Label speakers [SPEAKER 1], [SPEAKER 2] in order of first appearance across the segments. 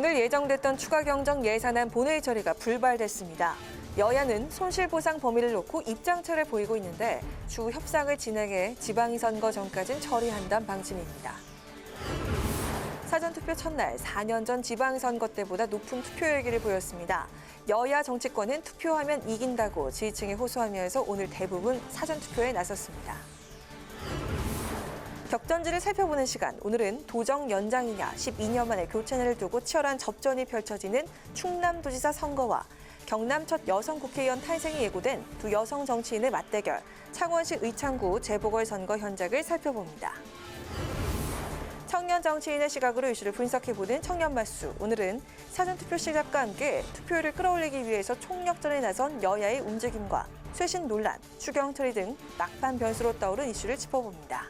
[SPEAKER 1] 오늘 예정됐던 추가 경정 예산안 본회의 처리가 불발됐습니다. 여야는 손실보상 범위를 놓고 입장차를 보이고 있는데 추후 협상을 진행해 지방선거 전까진 처리한다는 방침입니다. 사전투표 첫날 4년 전 지방선거 때보다 높은 투표율기를 보였습니다. 여야 정치권은 투표하면 이긴다고 지지층에 호소하면서 오늘 대부분 사전투표에 나섰습니다. 격전지를 살펴보는 시간, 오늘은 도정 연장이냐 12년 만에 교체를 두고 치열한 접전이 펼쳐지는 충남도지사 선거와 경남 첫 여성 국회의원 탄생이 예고된 두 여성 정치인의 맞대결, 창원시 의창구 재보궐선거 현장을 살펴봅니다. 청년 정치인의 시각으로 이슈를 분석해보는 청년맞수. 오늘은 사전투표 시작과 함께 투표율을 끌어올리기 위해서 총력전에 나선 여야의 움직임과 쇄신 논란, 추경 처리 등 막판 변수로 떠오른 이슈를 짚어봅니다.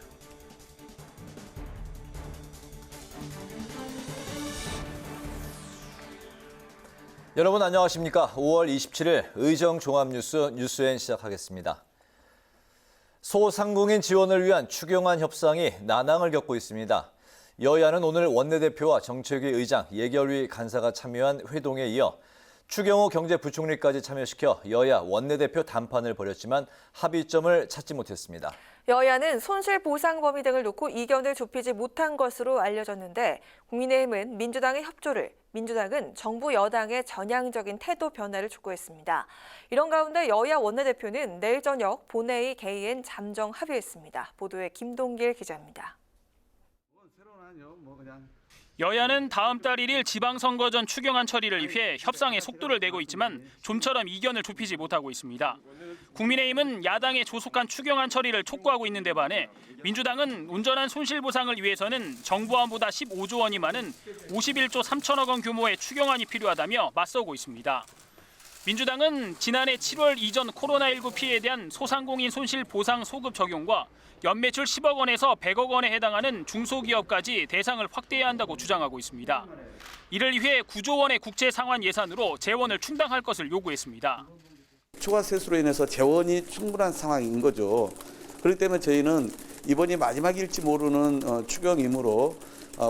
[SPEAKER 2] 여러분 안녕하십니까? 5월 27일 의정종합뉴스 뉴스엔 시작하겠습니다. 소상공인 지원을 위한 추경안 협상이 난항을 겪고 있습니다. 여야는 오늘 원내대표와 정책위 의장, 예결위 간사가 참여한 회동에 이어 추경호 경제부총리까지 참여시켜 여야 원내대표 단판을 벌였지만 합의점을 찾지 못했습니다.
[SPEAKER 1] 여야는 손실보상 범위 등을 놓고 이견을 좁히지 못한 것으로 알려졌는데 국민의힘은 민주당의 협조를, 민주당은 정부 여당의 전향적인 태도 변화를 촉구했습니다. 이런 가운데 여야 원내대표는 내일 저녁 본회의 개의엔 잠정 합의했습니다. 보도에 김동길 기자입니다.
[SPEAKER 3] 여야는 다음 달 1일 지방선거 전 추경안 처리를 위해 협상에 속도를 내고 있지만 좀처럼 이견을 좁히지 못하고 있습니다. 국민의힘은 야당의 조속한 추경안 처리를 촉구하고 있는 데 반해 민주당은 온전한 손실보상을 위해서는 정부안보다 15조 원이 많은 51조 3천억 원 규모의 추경안이 필요하다며 맞서고 있습니다. 민주당은 지난해 7월 이전 코로나19 피해에 대한 소상공인 손실보상 소급 적용과 연매출 10억 원에서 100억 원에 해당하는 중소기업까지 대상을 확대해야 한다고 주장하고 있습니다. 이를 위해 9조 원의 국채 상환 예산으로 재원을 충당할 것을 요구했습니다.
[SPEAKER 4] 추가 세수로 인해서 재원이 충분한 상황인 거죠. 그렇기 때문에 저희는 이번이 마지막일지 모르는 추경이므로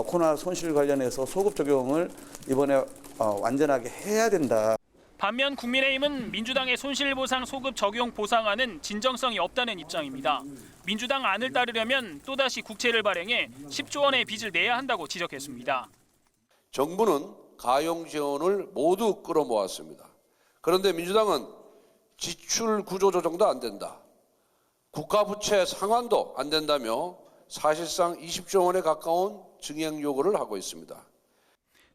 [SPEAKER 4] 코로나 손실 관련해서 소급 적용을 이번에 완전하게 해야 된다.
[SPEAKER 3] 반면 국민의힘은 민주당의 손실보상 소급 적용 보상안은 진정성이 없다는 입장입니다. 민주당 안을 따르려면 또다시 국채를 발행해 10조 원의 빚을 내야 한다고 지적했습니다.
[SPEAKER 5] 정부는 가용 재원을 모두 끌어모았습니다. 그런데 민주당은 지출 구조 조정도 안 된다. 국가 부채 상환도 안 된다며 사실상 20조 원에 가까운 증액 요구를 하고 있습니다.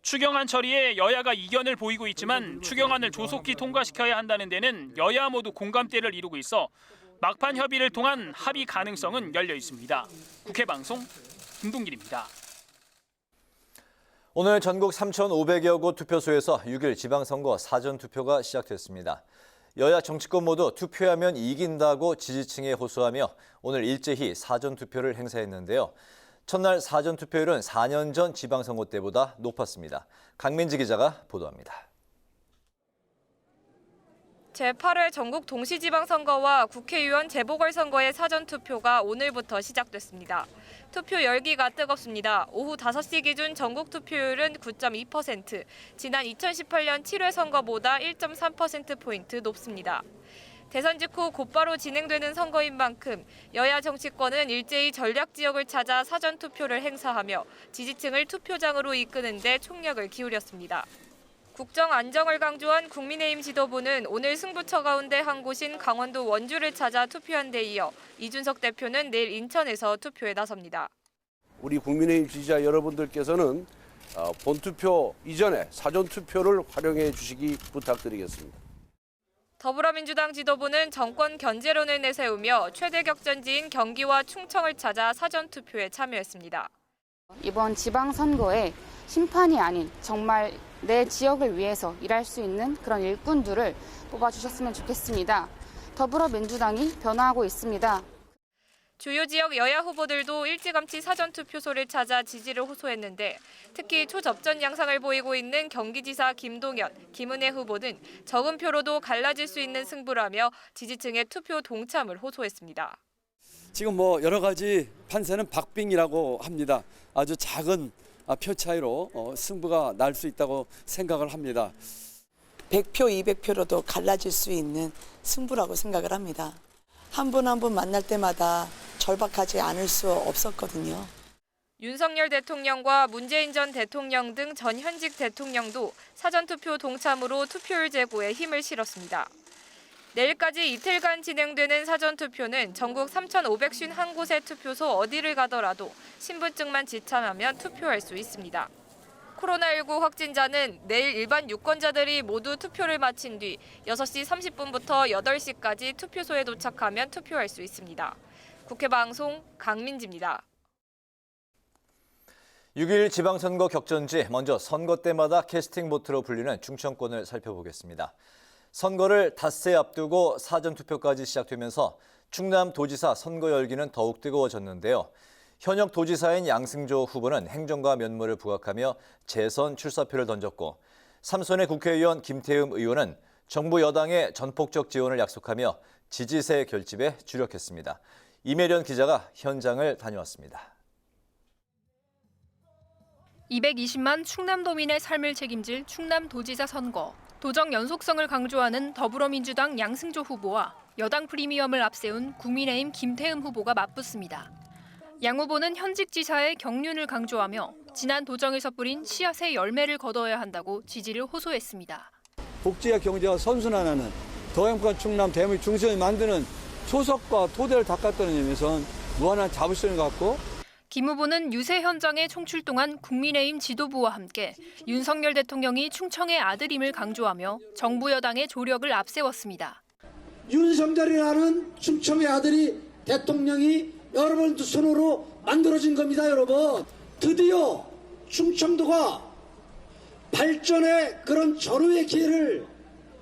[SPEAKER 3] 추경안 처리에 여야가 이견을 보이고 있지만 추경안을 조속히 통과시켜야 한다는 데는 여야 모두 공감대를 이루고 있어 막판 협의를 통한 합의 가능성은 열려 있습니다. 국회 방송 김동길입니다.
[SPEAKER 2] 오늘 전국 3,500여 곳 투표소에서 6일 지방선거 사전투표가 시작됐습니다. 여야 정치권 모두 투표하면 이긴다고 지지층에 호소하며 오늘 일제히 사전투표를 행사했는데요. 첫날 사전투표율은 4년 전 지방선거 때보다 높았습니다. 강민지 기자가 보도합니다.
[SPEAKER 6] 제8회 전국 동시지방선거와 국회의원 재보궐선거의 사전투표가 오늘부터 시작됐습니다. 투표 열기가 뜨겁습니다. 오후 5시 기준 전국 투표율은 9.2%, 지난 2018년 7회 선거보다 1.3%포인트 높습니다. 대선 직후 곧바로 진행되는 선거인 만큼 여야 정치권은 일제히 전략 지역을 찾아 사전투표를 행사하며 지지층을 투표장으로 이끄는 데 총력을 기울였습니다. 국정 안정을 강조한 국민의힘 지도부는 오늘 승부처 가운데 한 곳인 강원도 원주를 찾아 투표한 데 이어 이준석 대표는 내일 인천에서 투표에 나섭니다.
[SPEAKER 5] 우리 국민의힘 지지자 여러분들께서는 본투표 이전에 사전투표를 활용해 주시기 부탁드리겠습니다.
[SPEAKER 6] 더불어민주당 지도부는 정권 견제론을 내세우며 최대 격전지인 경기와 충청을 찾아 사전투표에 참여했습니다.
[SPEAKER 7] 이번 지방선거에 심판이 아닌 정말 내 지역을 위해서 일할 수 있는 그런 일꾼들을 뽑아주셨으면 좋겠습니다. 더불어민주당이 변화하고 있습니다.
[SPEAKER 6] 주요 지역 여야 후보들도 일찌감치 사전투표소를 찾아 지지를 호소했는데 특히 초접전 양상을 보이고 있는 경기지사 김동연, 김은혜 후보는 적은 표로도 갈라질 수 있는 승부라며 지지층의 투표 동참을 호소했습니다.
[SPEAKER 8] 지금 여러 가지 판세는 박빙이라고 합니다. 아주 작은 표 차이로 승부가 날 수 있다고 생각을 합니다.
[SPEAKER 9] 100표, 200표로도 갈라질 수 있는 승부라고 생각을 합니다. 한 분 한 분 만날 때마다 절박하지 않을 수 없었거든요.
[SPEAKER 6] 윤석열 대통령과 문재인 전 대통령 등 전 현직 대통령도 사전투표 동참으로 투표율 제고에 힘을 실었습니다. 내일까지 이틀간 진행되는 사전투표는 전국 3,551곳의 투표소 어디를 가더라도 신분증만 지참하면 투표할 수 있습니다. 코로나19 확진자는 내일 일반 유권자들이 모두 투표를 마친 뒤 6시 30분부터 8시까지 투표소에 도착하면 투표할 수 있습니다. 국회 방송 강민지입니다.
[SPEAKER 2] 6.1 지방선거 격전지 먼저 선거 때마다 캐스팅 보트로 불리는 충청권을 살펴보겠습니다. 선거를 닷새 앞두고 사전투표까지 시작되면서 충남도지사 선거 열기는 더욱 뜨거워졌는데요. 현역 도지사인 양승조 후보는 행정가 면모를 부각하며 재선 출사표를 던졌고 삼선의 국회의원 김태흠 의원은 정부 여당의 전폭적 지원을 약속하며 지지세 결집에 주력했습니다. 이매련 기자가 현장을 다녀왔습니다.
[SPEAKER 10] 220만 충남도민의 삶을 책임질 충남도지사 선거. 도정 연속성을 강조하는 더불어민주당 양승조 후보와 여당 프리미엄을 앞세운 국민의힘 김태흠 후보가 맞붙습니다. 양 후보는 현직 지사의 경륜을 강조하며 지난 도정에서 뿌린 씨앗의 열매를 거둬야 한다고 지지를 호소했습니다.
[SPEAKER 8] 복지와 경제와 선순환하는 더 행복한 충남 대한민국 중심을 만드는 초석과 토대를 닦았다는 점에서는 무한한 자부심을 갖고
[SPEAKER 10] 김 후보는 유세 현장에 총출동한 국민의힘 지도부와 함께 윤석열 대통령이 충청의 아들임을 강조하며 정부 여당의 조력을 앞세웠습니다.
[SPEAKER 11] 윤석열이라는 충청의 아들이 대통령이 여러분 손으로 만들어진 겁니다, 여러분. 드디어 충청도가 발전의 그런 전후의 기회를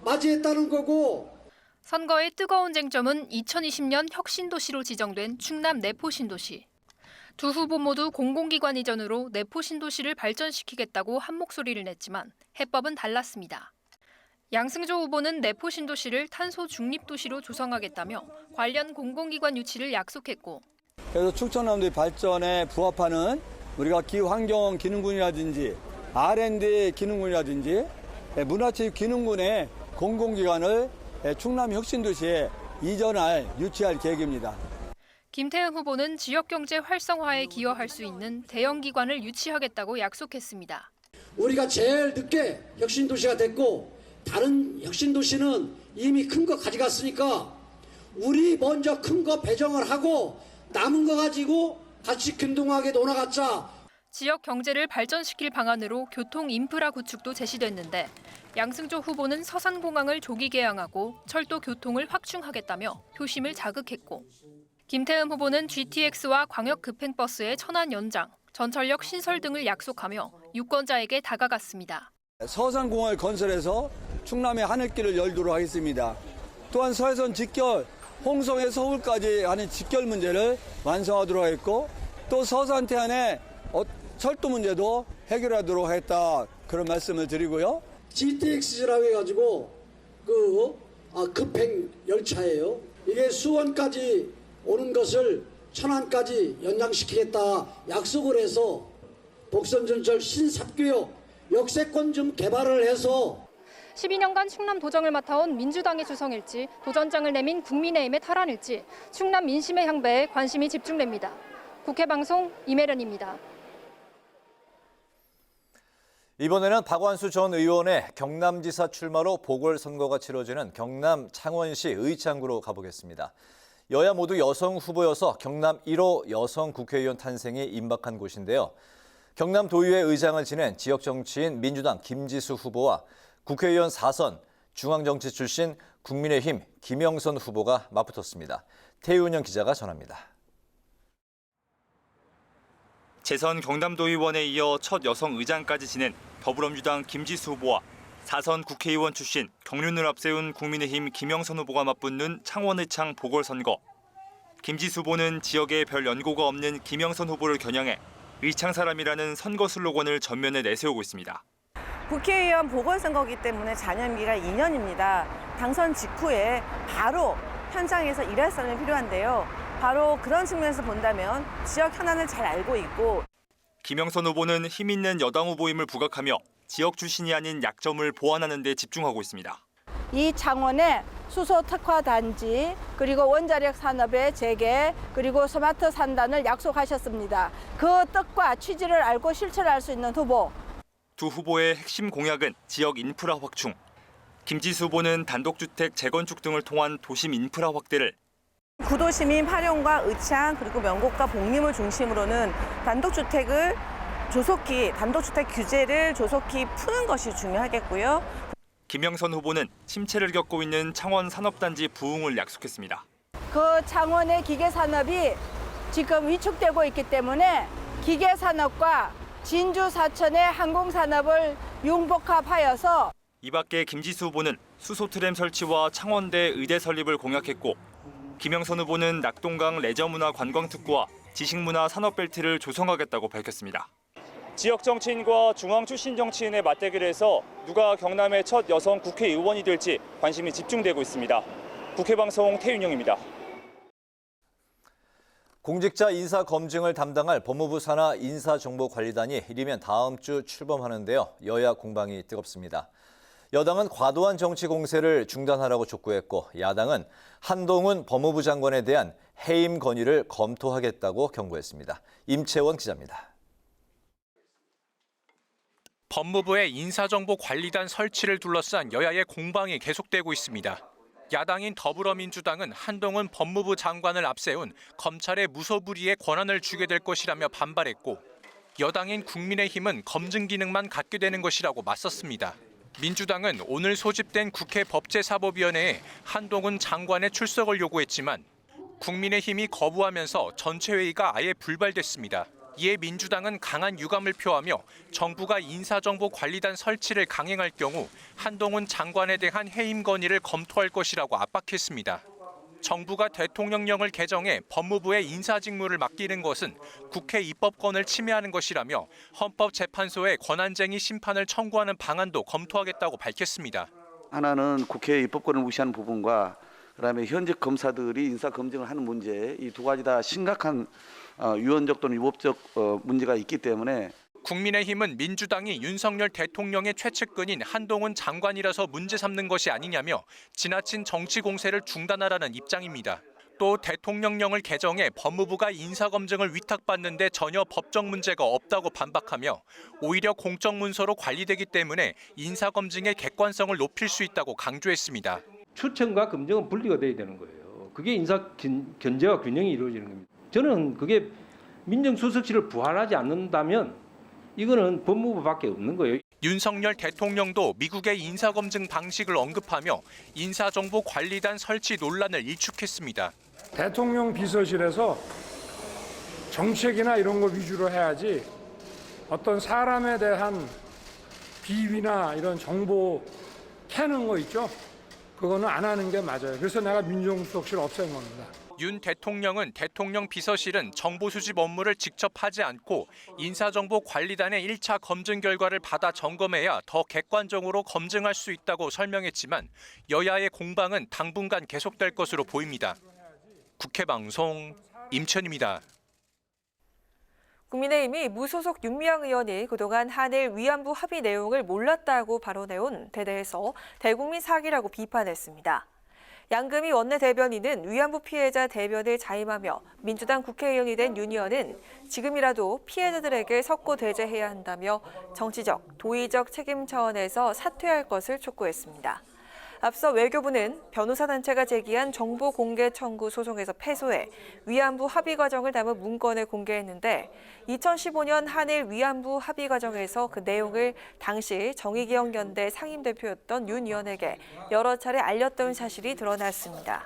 [SPEAKER 11] 맞이했다는 거고.
[SPEAKER 10] 선거의 뜨거운 쟁점은 2020년 혁신도시로 지정된 충남 내포신도시. 두 후보 모두 공공기관 이전으로 내포신도시를 발전시키겠다고 한 목소리를 냈지만 해법은 달랐습니다. 양승조 후보는 내포신도시를 탄소 중립도시로 조성하겠다며 관련 공공기관 유치를 약속했고
[SPEAKER 8] 그래서 충청남도의 발전에 부합하는 우리가 기후환경 기능군이라든지 R&D 기능군이라든지 문화체육 기능군의 공공기관을 충남 혁신도시에 유치할 계획입니다.
[SPEAKER 10] 김태흠 후보는 지역경제 활성화에 기여할 수 있는 대형 기관을 유치하겠다고 약속했습니다.
[SPEAKER 11] 우리가 제일 늦게 혁신도시가 됐고 다른 혁신도시는 이미 큰 거 가져갔으니까 우리 먼저 큰 거 배정을 하고 남은 거 가지고 같이 균등하게 놀아가자.
[SPEAKER 10] 지역 경제를 발전시킬 방안으로 교통 인프라 구축도 제시됐는데 양승조 후보는 서산공항을 조기 개항하고 철도 교통을 확충하겠다며 표심을 자극했고 김태흠 후보는 GTX와 광역급행버스의 천안 연장, 전철역 신설 등을 약속하며 유권자에게 다가갔습니다.
[SPEAKER 8] 서산공항을 건설해서 충남의 하늘길을 열도록 하겠습니다. 또한 서해선 직결, 홍성에서 서울까지 하는 직결 문제를 완성하도록 했고 또 서산 태안의 철도 문제도 해결하도록 했다. 그런 말씀을 드리고요.
[SPEAKER 11] GTX라고 해가지고 급행 열차예요. 이게 수원까지 오는 것을 천안까지 연장시키겠다 약속을 해서 복선전철 신삽교역 역세권 좀 개발을 해서
[SPEAKER 10] 12년간 충남 도정을 맡아온 민주당의 주성일지, 도전장을 내민 국민의힘의 탈환일지, 충남 민심의 향배에 관심이 집중됩니다. 국회 방송 이매련입니다.
[SPEAKER 2] 이번에는 박완수 전 의원의 경남지사 출마로 보궐선거가 치러지는 경남 창원시 의창구로 가보겠습니다. 여야 모두 여성 후보여서 경남 1호 여성 국회의원 탄생이 임박한 곳인데요. 경남도의회 의장을 지낸 지역 정치인 민주당 김지수 후보와 국회의원 4선 중앙정치 출신 국민의힘 김영선 후보가 맞붙었습니다. 태윤영 기자가 전합니다.
[SPEAKER 12] 재선 경남도의원에 이어 첫 여성 의장까지 지낸 더불어민주당 김지수 후보와 4선 국회의원 출신 경륜을 앞세운 국민의힘 김영선 후보가 맞붙는 창원 의창 보궐선거. 김지수 후보는 지역에 별 연고가 없는 김영선 후보를 겨냥해 의창 사람이라는 선거 슬로건을 전면에 내세우고 있습니다.
[SPEAKER 13] 국회의원 보궐선거이기 때문에 잔여임기가 2년입니다. 당선 직후에 바로 현장에서 일할 사람이 필요한데요. 바로 그런 측면에서 본다면 지역 현안을 잘 알고 있고
[SPEAKER 12] 김영선 후보는 힘 있는 여당 후보임을 부각하며 지역 출신이 아닌 약점을 보완하는 데 집중하고 있습니다.
[SPEAKER 14] 이 창원의 수소 특화 단지 그리고 원자력 산업의 재개 그리고 스마트 산단을 약속하셨습니다. 그 뜻과 취지를 알고 실천할 수 있는 후보.
[SPEAKER 12] 두 후보의 핵심 공약은 지역 인프라 확충. 김지수 후보는 단독주택 재건축 등을 통한 도심 인프라 확대를,
[SPEAKER 13] 구도시민 활용과 의창 그리고 명곡과 복림을 중심으로는 단독주택 규제를 조속히 푸는 것이 중요하겠고요.
[SPEAKER 12] 김영선 후보는 침체를 겪고 있는 창원 산업단지 부흥을 약속했습니다.
[SPEAKER 14] 그 창원의 기계산업이 지금 위축되고 있기 때문에 기계산업과 진주 사천의 항공산업을 융복합하여서
[SPEAKER 12] 이 밖에 김지수 후보는 수소 트램 설치와 창원대 의대 설립을 공약했고, 김영선 후보는 낙동강 레저문화 관광특구와 지식문화 산업벨트를 조성하겠다고 밝혔습니다. 지역 정치인과 중앙 출신 정치인의 맞대결에서 누가 경남의 첫 여성 국회의원이 될지 관심이 집중되고 있습니다. 국회방송 태윤영입니다.
[SPEAKER 2] 공직자 인사 검증을 담당할 법무부 산하 인사정보관리단이 이르면 다음 주 출범하는데요. 여야 공방이 뜨겁습니다. 여당은 과도한 정치 공세를 중단하라고 촉구했고, 야당은 한동훈 법무부 장관에 대한 해임 건의를 검토하겠다고 경고했습니다. 임채원 기자입니다.
[SPEAKER 15] 법무부의 인사정보관리단 설치를 둘러싼 여야의 공방이 계속되고 있습니다. 야당인 더불어민주당은 한동훈 법무부 장관을 앞세운 검찰의 무소불위의 권한을 주게 될 것이라며 반발했고, 여당인 국민의힘은 검증 기능만 갖게 되는 것이라고 맞섰습니다. 민주당은 오늘 소집된 국회 법제사법위원회에 한동훈 장관의 출석을 요구했지만 국민의힘이 거부하면서 전체 회의가 아예 불발됐습니다. 이에 민주당은 강한 유감을 표하며 정부가 인사정보관리단 설치를 강행할 경우 한동훈 장관에 대한 해임 건의를 검토할 것이라고 압박했습니다. 정부가 대통령령을 개정해 법무부에 인사직무를 맡기는 것은 국회 입법권을 침해하는 것이라며 헌법재판소에 권한쟁의 심판을 청구하는 방안도 검토하겠다고 밝혔습니다.
[SPEAKER 4] 하나는 국회 입법권을 무시하는 부분과 그다음에 현직 검사들이 인사 검증을 하는 문제, 이 두 가지 다 심각한 유언적 또는 위법적 문제가 있기 때문에
[SPEAKER 15] 국민의힘은 민주당이 윤석열 대통령의 최측근인 한동훈 장관이라서 문제 삼는 것이 아니냐며 지나친 정치 공세를 중단하라는 입장입니다. 또 대통령령을 개정해 법무부가 인사검증을 위탁받는데 전혀 법적 문제가 없다고 반박하며 오히려 공적 문서로 관리되기 때문에 인사검증의 객관성을 높일 수 있다고 강조했습니다.
[SPEAKER 16] 추천과 검증은 분리가 돼야 되는 거예요. 그게 인사 견제와 균형이 이루어지는 겁니다. 저는 그게 민정수석실을 부활하지 않는다면 이거는 법무부밖에 없는 거예요.
[SPEAKER 15] 윤석열 대통령도 미국의 인사검증 방식을 언급하며 인사정보관리단 설치 논란을 일축했습니다.
[SPEAKER 17] 대통령 비서실에서 정책이나 이런 거 위주로 해야지 어떤 사람에 대한 비위나 이런 정보 캐는 거 있죠? 그거는 안 하는 게 맞아요. 그래서 내가 민정수석실 없앤 겁니다.
[SPEAKER 15] 윤 대통령은 대통령 비서실은 정보 수집 업무를 직접 하지 않고 인사정보관리단의 1차 검증 결과를 받아 점검해야 더 객관적으로 검증할 수 있다고 설명했지만 여야의 공방은 당분간 계속될 것으로 보입니다. 국회방송 임천입니다.
[SPEAKER 1] 국민의힘이 무소속 윤미향 의원이 그동안 한일 위안부 합의 내용을 몰랐다고 발언해온 데 대해서 대국민 사기라고 비판했습니다. 양금희 원내대변인은 위안부 피해자 대변을 자임하며 민주당 국회의원이 된 윤 의원은 지금이라도 피해자들에게 석고대죄해야 한다며 정치적, 도의적 책임 차원에서 사퇴할 것을 촉구했습니다. 앞서 외교부는 변호사 단체가 제기한 정보 공개 청구 소송에서 패소해 위안부 합의 과정을 담은 문건을 공개했는데 2015년 한일 위안부 합의 과정에서 그 내용을 당시 정의기억연대 상임대표였던 윤 의원에게 여러 차례 알렸던 사실이 드러났습니다.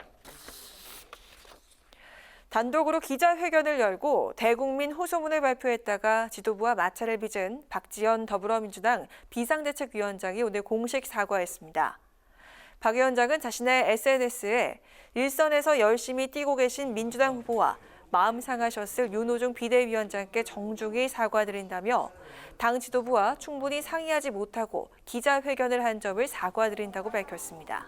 [SPEAKER 1] 단독으로 기자회견을 열고 대국민 호소문을 발표했다가 지도부와 마찰을 빚은 박지원 더불어민주당 비상대책위원장이 오늘 공식 사과했습니다. 박 위원장은 자신의 SNS에 일선에서 열심히 뛰고 계신 민주당 후보와 마음 상하셨을 윤호중 비대위원장께 정중히 사과드린다며 당 지도부와 충분히 상의하지 못하고 기자회견을 한 점을 사과드린다고 밝혔습니다.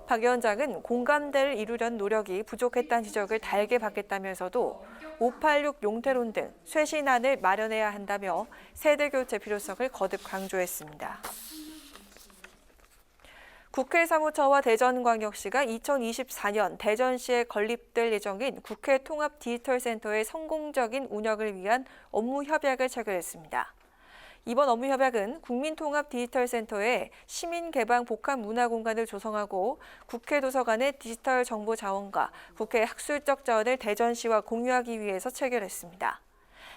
[SPEAKER 1] 박 위원장은 공감대를 이루려는 노력이 부족했다는 지적을 달게 받겠다면서도 586 용태론 등 쇄신안을 마련해야 한다며 세대 교체 필요성을 거듭 강조했습니다. 국회 사무처와 대전광역시가 2024년 대전시에 건립될 예정인 국회 통합 디지털센터의 성공적인 운영을 위한 업무 협약을 체결했습니다. 이번 업무 협약은 국민통합 디지털센터에 시민개방 복합 문화공간을 조성하고 국회 도서관의 디지털 정보 자원과 국회 학술적 자원을 대전시와 공유하기 위해서 체결했습니다.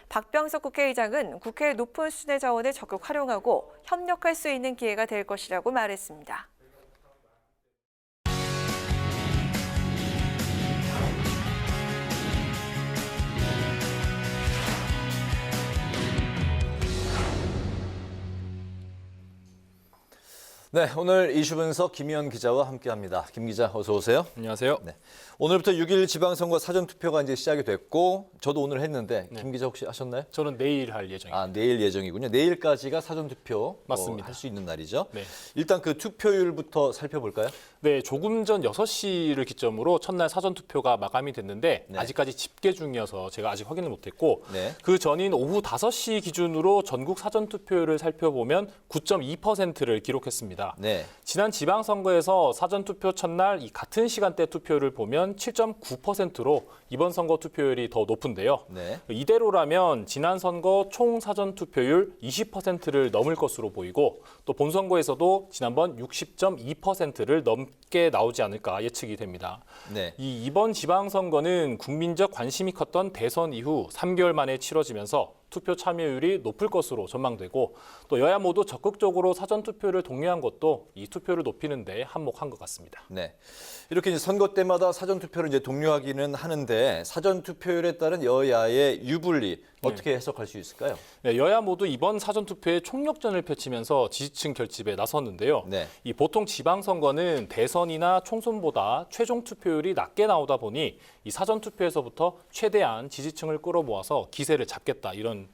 [SPEAKER 1] 박병석 국회의장은 국회의 높은 수준의 자원을 적극 활용하고 협력할 수 있는 기회가 될 것이라고 말했습니다.
[SPEAKER 2] 네, 오늘 이슈 분석 김희연 기자와 함께합니다. 김 기자, 어서 오세요.
[SPEAKER 18] 안녕하세요.
[SPEAKER 2] 네, 오늘부터 6일 지방선거 사전투표가 이제 시작이 됐고 저도 오늘 했는데 김 기자 혹시 하셨나요?
[SPEAKER 18] 저는 내일 할 예정입니다.
[SPEAKER 2] 아, 내일 예정이군요. 내일까지가 사전투표
[SPEAKER 18] 맞습니다.
[SPEAKER 2] 할 수 있는 날이죠.
[SPEAKER 18] 네.
[SPEAKER 2] 일단 그 투표율부터 살펴볼까요?
[SPEAKER 18] 네, 조금 전 6시를 기점으로 첫날 사전투표가 마감이 됐는데
[SPEAKER 2] 네.
[SPEAKER 18] 아직까지 집계 중이어서 제가 아직 확인을 못했고
[SPEAKER 2] 네.
[SPEAKER 18] 그 전인 오후 5시 기준으로 전국 사전투표율을 살펴보면 9.2%를 기록했습니다.
[SPEAKER 2] 네.
[SPEAKER 18] 지난 지방선거에서 사전투표 첫날 이 같은 시간대 투표율을 보면 7.9%로 이번 선거 투표율이 더 높은데요.
[SPEAKER 2] 네.
[SPEAKER 18] 이대로라면 지난 선거 총 사전투표율 20%를 넘을 것으로 보이고 또 본선거에서도 지난번 60.2%를 넘게 나오지 않을까 예측이 됩니다.
[SPEAKER 2] 네.
[SPEAKER 18] 이번 지방선거는 국민적 관심이 컸던 대선 이후 3개월 만에 치러지면서 투표 참여율이 높을 것으로 전망되고 또 여야 모두 적극적으로 사전투표를 독려한 것도 이 투표를 높이는 데 한몫한 것 같습니다.
[SPEAKER 2] 네. 이렇게 이제 선거 때마다 사전투표를 이제 독려하기는 하는데 사전투표율에 따른 여야의 유불리 어떻게 해석할 수 있을까요?
[SPEAKER 18] 네, 여야 모두 이번 사전투표에 총력전을 펼치면서 지지층 결집에 나섰는데요.
[SPEAKER 2] 네.
[SPEAKER 18] 이 보통 지방선거는 대선이나 총선보다 최종 투표율이 낮게 나오다 보니 이 사전투표에서부터 최대한 지지층을 끌어모아서 기세를 잡겠다 이런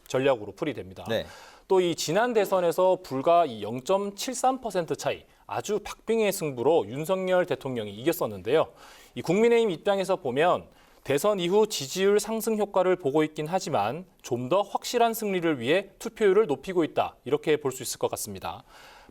[SPEAKER 18] 전략으로 풀이됩니다.
[SPEAKER 2] 네.
[SPEAKER 18] 또 이 지난 대선에서 불과 이 0.73% 차이 아주 박빙의 승부로 윤석열 대통령이 이겼었는데요. 이 국민의힘 입장에서 보면 대선 이후 지지율 상승 효과를 보고 있긴 하지만 좀 더 확실한 승리를 위해 투표율을 높이고 있다 이렇게 볼 수 있을 것 같습니다.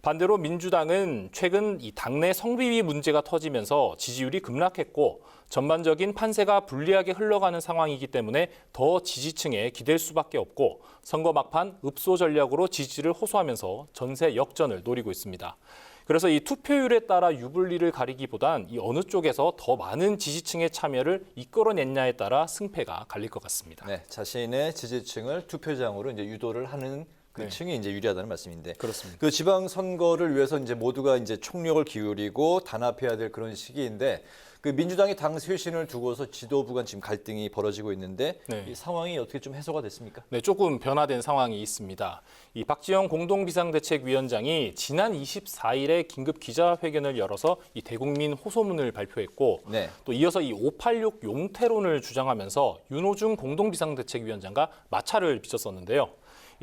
[SPEAKER 18] 반대로 민주당은 최근 이 당내 성비위 문제가 터지면서 지지율이 급락했고 전반적인 판세가 불리하게 흘러가는 상황이기 때문에 더 지지층에 기댈 수밖에 없고 선거 막판 읍소 전략으로 지지를 호소하면서 전세 역전을 노리고 있습니다. 그래서 이 투표율에 따라 유불리를 가리기보단 이 어느 쪽에서 더 많은 지지층의 참여를 이끌어냈냐에 따라 승패가 갈릴 것 같습니다.
[SPEAKER 2] 네, 자신의 지지층을 투표장으로 이제 유도를 하는 그 층이 이제 유리하다는 말씀인데.
[SPEAKER 18] 그렇습니다.
[SPEAKER 2] 그 지방 선거를 위해서 이제 모두가 이제 총력을 기울이고 단합해야 될 그런 시기인데 그 민주당이 당 쇄신을 두고서 지도부 간 지금 갈등이 벌어지고 있는데 이 상황이 어떻게 좀 해소가 됐습니까?
[SPEAKER 18] 네, 조금 변화된 상황이 있습니다. 이 박지원 공동비상대책위원장이 지난 24일에 긴급 기자회견을 열어서 이 대국민 호소문을 발표했고
[SPEAKER 2] 네.
[SPEAKER 18] 또 이어서 이 586 용태론을 주장하면서 윤호중 공동비상대책위원장과 마찰을 빚었었는데요.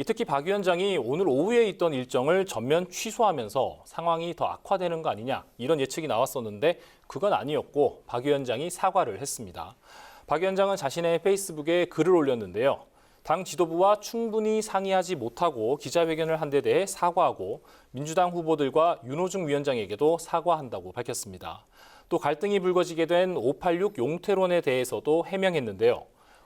[SPEAKER 18] 특히 박 위원장이 오늘 오후에 있던 일정을 전면 취소하면서 상황이 더 악화되는 거 아니냐 이런 예측이 나왔었는데 그건 아니었고 박 위원장이 사과를 했습니다. 박 위원장은 자신의 페이스북에 글을 올렸는데요. 당 지도부와 충분히 상의하지 못하고 기자회견을 한 데 대해 사과하고 민주당 후보들과 윤호중 위원장에게도 사과한다고 밝혔습니다. 또 갈등이 불거지게 된 586 용태론에 대해서도 해명했는데요.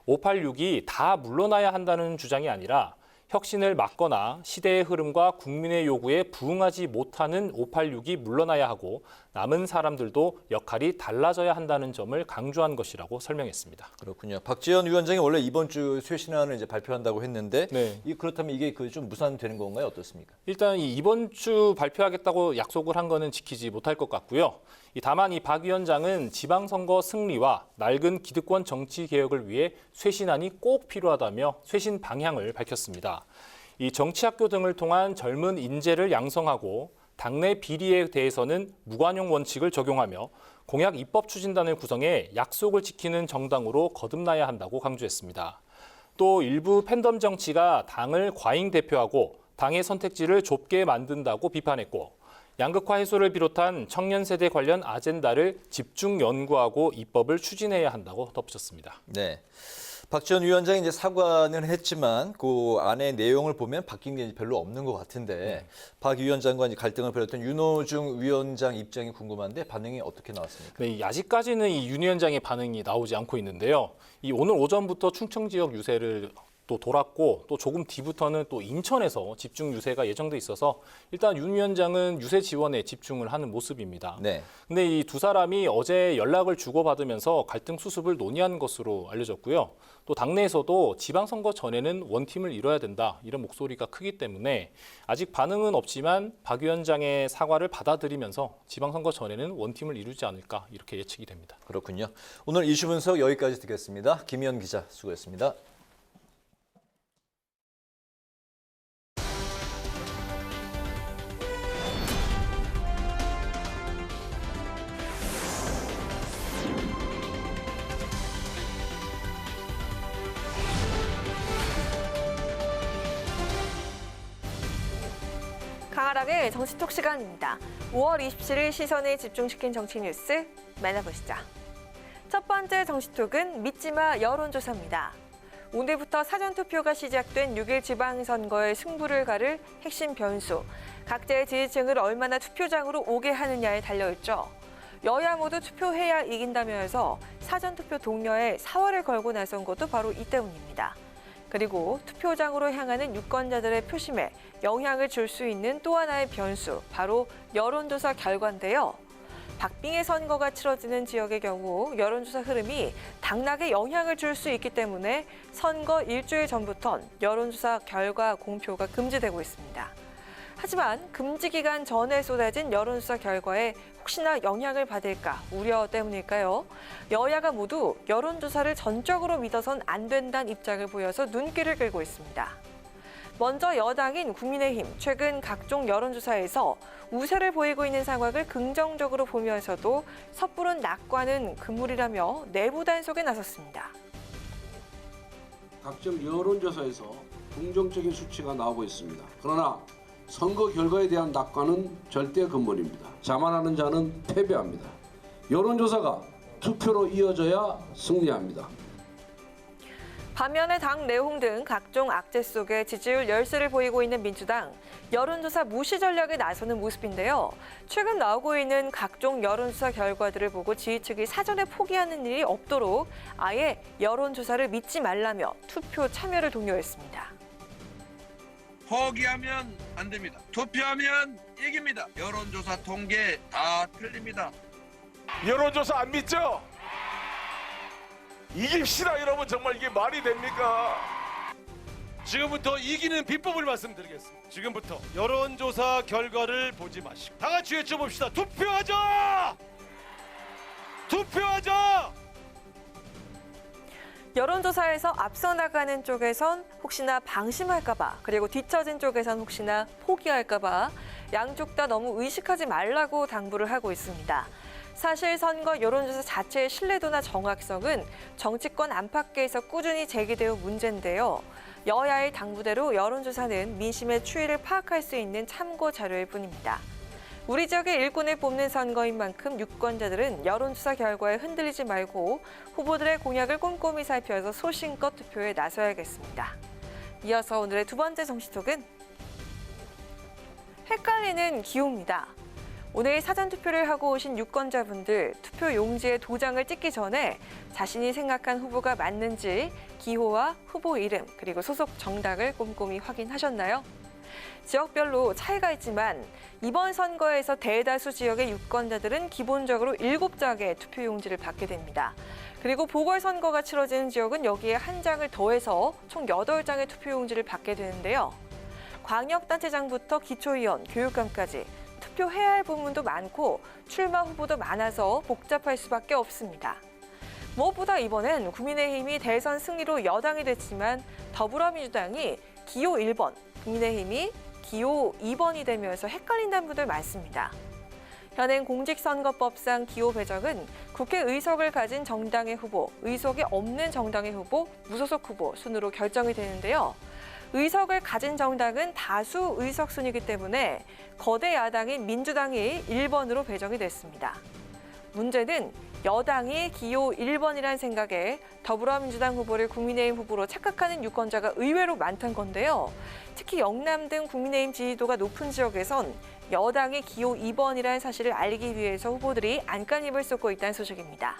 [SPEAKER 18] 586이 다 물러나야 한다는 주장이 아니라 혁신을 막거나 시대의 흐름과 국민의 요구에 부응하지 못하는 586이 물러나야 하고 남은 사람들도 역할이 달라져야 한다는 점을 강조한 것이라고 설명했습니다.
[SPEAKER 2] 그렇군요. 박지원 위원장이 원래 이번 주 쇄신안을 이제 발표한다고 했는데
[SPEAKER 18] 네.
[SPEAKER 2] 그렇다면 이게 그 좀 무산되는 건가요? 어떻습니까?
[SPEAKER 18] 일단 이번 주 발표하겠다고 약속을 한 거는 지키지 못할 것 같고요. 다만 이 박 위원장은 지방선거 승리와 낡은 기득권 정치 개혁을 위해 쇄신안이 꼭 필요하다며 쇄신 방향을 밝혔습니다. 이 정치학교 등을 통한 젊은 인재를 양성하고 당내 비리에 대해서는 무관용 원칙을 적용하며 공약 입법 추진단을 구성해 약속을 지키는 정당으로 거듭나야 한다고 강조했습니다. 또 일부 팬덤 정치가 당을 과잉 대표하고 당의 선택지를 좁게 만든다고 비판했고 양극화 해소를 비롯한 청년 세대 관련 아젠다를 집중 연구하고 입법을 추진해야 한다고 덧붙였습니다.
[SPEAKER 2] 네. 박 전 위원장이 이제 사과는 했지만 그 안에 내용을 보면 바뀐 게 별로 없는 것 같은데 박 위원장과 이제 갈등을 벌였던 윤호중 위원장 입장이 궁금한데 반응이 어떻게 나왔습니까?
[SPEAKER 18] 네, 아직까지는 이 윤 위원장의 반응이 나오지 않고 있는데요. 이 오늘 오전부터 충청 지역 유세를 또 돌았고 또 조금 뒤부터는 또 인천에서 집중 유세가 예정돼 있어서 일단 윤 위원장은 유세 지원에 집중을 하는 모습입니다.
[SPEAKER 2] 네.
[SPEAKER 18] 근데 이 두 사람이 어제 연락을 주고받으면서 갈등 수습을 논의한 것으로 알려졌고요. 또 당내에서도 지방선거 전에는 원팀을 이뤄야 된다 이런 목소리가 크기 때문에 아직 반응은 없지만 박 위원장의 사과를 받아들이면서 지방선거 전에는 원팀을 이루지 않을까 이렇게 예측이 됩니다.
[SPEAKER 2] 그렇군요. 오늘 이슈 분석 여기까지 듣겠습니다. 김희연 기자 수고했습니다.
[SPEAKER 1] 강하락의 정치톡 시간입니다. 5월 27일 시선을 집중시킨 정치 뉴스 만나보시죠. 첫 번째 정치톡은 믿지마 여론조사입니다. 오늘부터 사전투표가 시작된 6일 지방선거의 승부를 가를 핵심 변수, 각자의 지지층을 얼마나 투표장으로 오게 하느냐에 달려있죠. 여야 모두 투표해야 이긴다면서 사전투표 독려에 사활을 걸고 나선 것도 바로 이 때문입니다. 그리고 투표장으로 향하는 유권자들의 표심에 영향을 줄 수 있는 또 하나의 변수, 바로 여론조사 결과인데요. 박빙의 선거가 치러지는 지역의 경우 여론조사 흐름이 당락에 영향을 줄 수 있기 때문에 선거 일주일 전부턴 여론조사 결과 공표가 금지되고 있습니다. 하지만 금지 기간 전에 쏟아진 여론조사 결과에 혹시나 영향을 받을까 우려 때문일까요? 여야가 모두 여론조사를 전적으로 믿어선 안 된다는 입장을 보여서 눈길을 끌고 있습니다. 먼저 여당인 국민의힘, 최근 각종 여론조사에서 우세를 보이고 있는 상황을 긍정적으로 보면서도 섣부른 낙관은 금물이라며 내부 단속에 나섰습니다.
[SPEAKER 5] 각종 여론조사에서 긍정적인 수치가 나오고 있습니다. 그러나 선거 결과에 대한 낙관은 절대 금물입니다. 자만하는 자는 패배합니다. 여론조사가 투표로 이어져야 승리합니다.
[SPEAKER 1] 반면에 당 내홍 등 각종 악재 속에 지지율 열세를 보이고 있는 민주당, 여론조사 무시 전략에 나서는 모습인데요. 최근 나오고 있는 각종 여론조사 결과들을 보고 지지층이 사전에 포기하는 일이 없도록 아예 여론조사를 믿지 말라며 투표 참여를 독려했습니다.
[SPEAKER 19] 포기하면 안 됩니다. 투표하면 이깁니다. 여론조사 통계 다 틀립니다.
[SPEAKER 20] 여론조사 안 믿죠? 이깁시다 여러분. 정말 이게 말이 됩니까? 지금부터 이기는 비법을 말씀드리겠습니다. 지금부터 여론조사 결과를 보지 마시고 다 같이 외쳐봅시다. 투표하자! 투표하자!
[SPEAKER 1] 여론조사에서 앞서 나가는 쪽에선 혹시나 방심할까 봐, 그리고 뒤처진 쪽에선 혹시나 포기할까 봐 양쪽 다 너무 의식하지 말라고 당부를 하고 있습니다. 사실 선거 여론조사 자체의 신뢰도나 정확성은 정치권 안팎에서 꾸준히 제기되어 문제인데요. 여야의 당부대로 여론조사는 민심의 추이를 파악할 수 있는 참고 자료일 뿐입니다. 우리 지역의 일꾼을 뽑는 선거인 만큼 유권자들은 여론조사 결과에 흔들리지 말고 후보들의 공약을 꼼꼼히 살펴서 소신껏 투표에 나서야겠습니다. 이어서 오늘의 두 번째 정치톡은 헷갈리는 기호입니다. 오늘 사전투표를 하고 오신 유권자분들, 투표 용지에 도장을 찍기 전에 자신이 생각한 후보가 맞는지 기호와 후보 이름, 그리고 소속 정당을 꼼꼼히 확인하셨나요? 지역별로 차이가 있지만 이번 선거에서 대다수 지역의 유권자들은 기본적으로 7장의 투표용지를 받게 됩니다. 그리고 보궐선거가 치러지는 지역은 여기에 한 장을 더해서 총 8장의 투표용지를 받게 되는데요. 광역단체장부터 기초위원, 교육감까지 투표해야 할 부분도 많고 출마 후보도 많아서 복잡할 수밖에 없습니다. 무엇보다 이번엔 국민의힘이 대선 승리로 여당이 됐지만 더불어민주당이 기호 1번, 국민의힘이 기호 2번이 되면서 헷갈린다는 분들 많습니다. 현행 공직선거법상 기호 배정은 국회의석을 가진 정당의 후보, 의석이 없는 정당의 후보, 무소속 후보 순으로 결정이 되는데요. 의석을 가진 정당은 다수 의석순이기 때문에 거대 야당인 민주당이 1번으로 배정이 됐습니다. 문제는 여당이 기호 1번이란 생각에 더불어민주당 후보를 국민의힘 후보로 착각하는 유권자가 의외로 많다는 건데요. 특히 영남 등 국민의힘 지지도가 높은 지역에선 여당이 기호 2번이라는 사실을 알리기 위해서 후보들이 안간힘을 쏟고 있다는 소식입니다.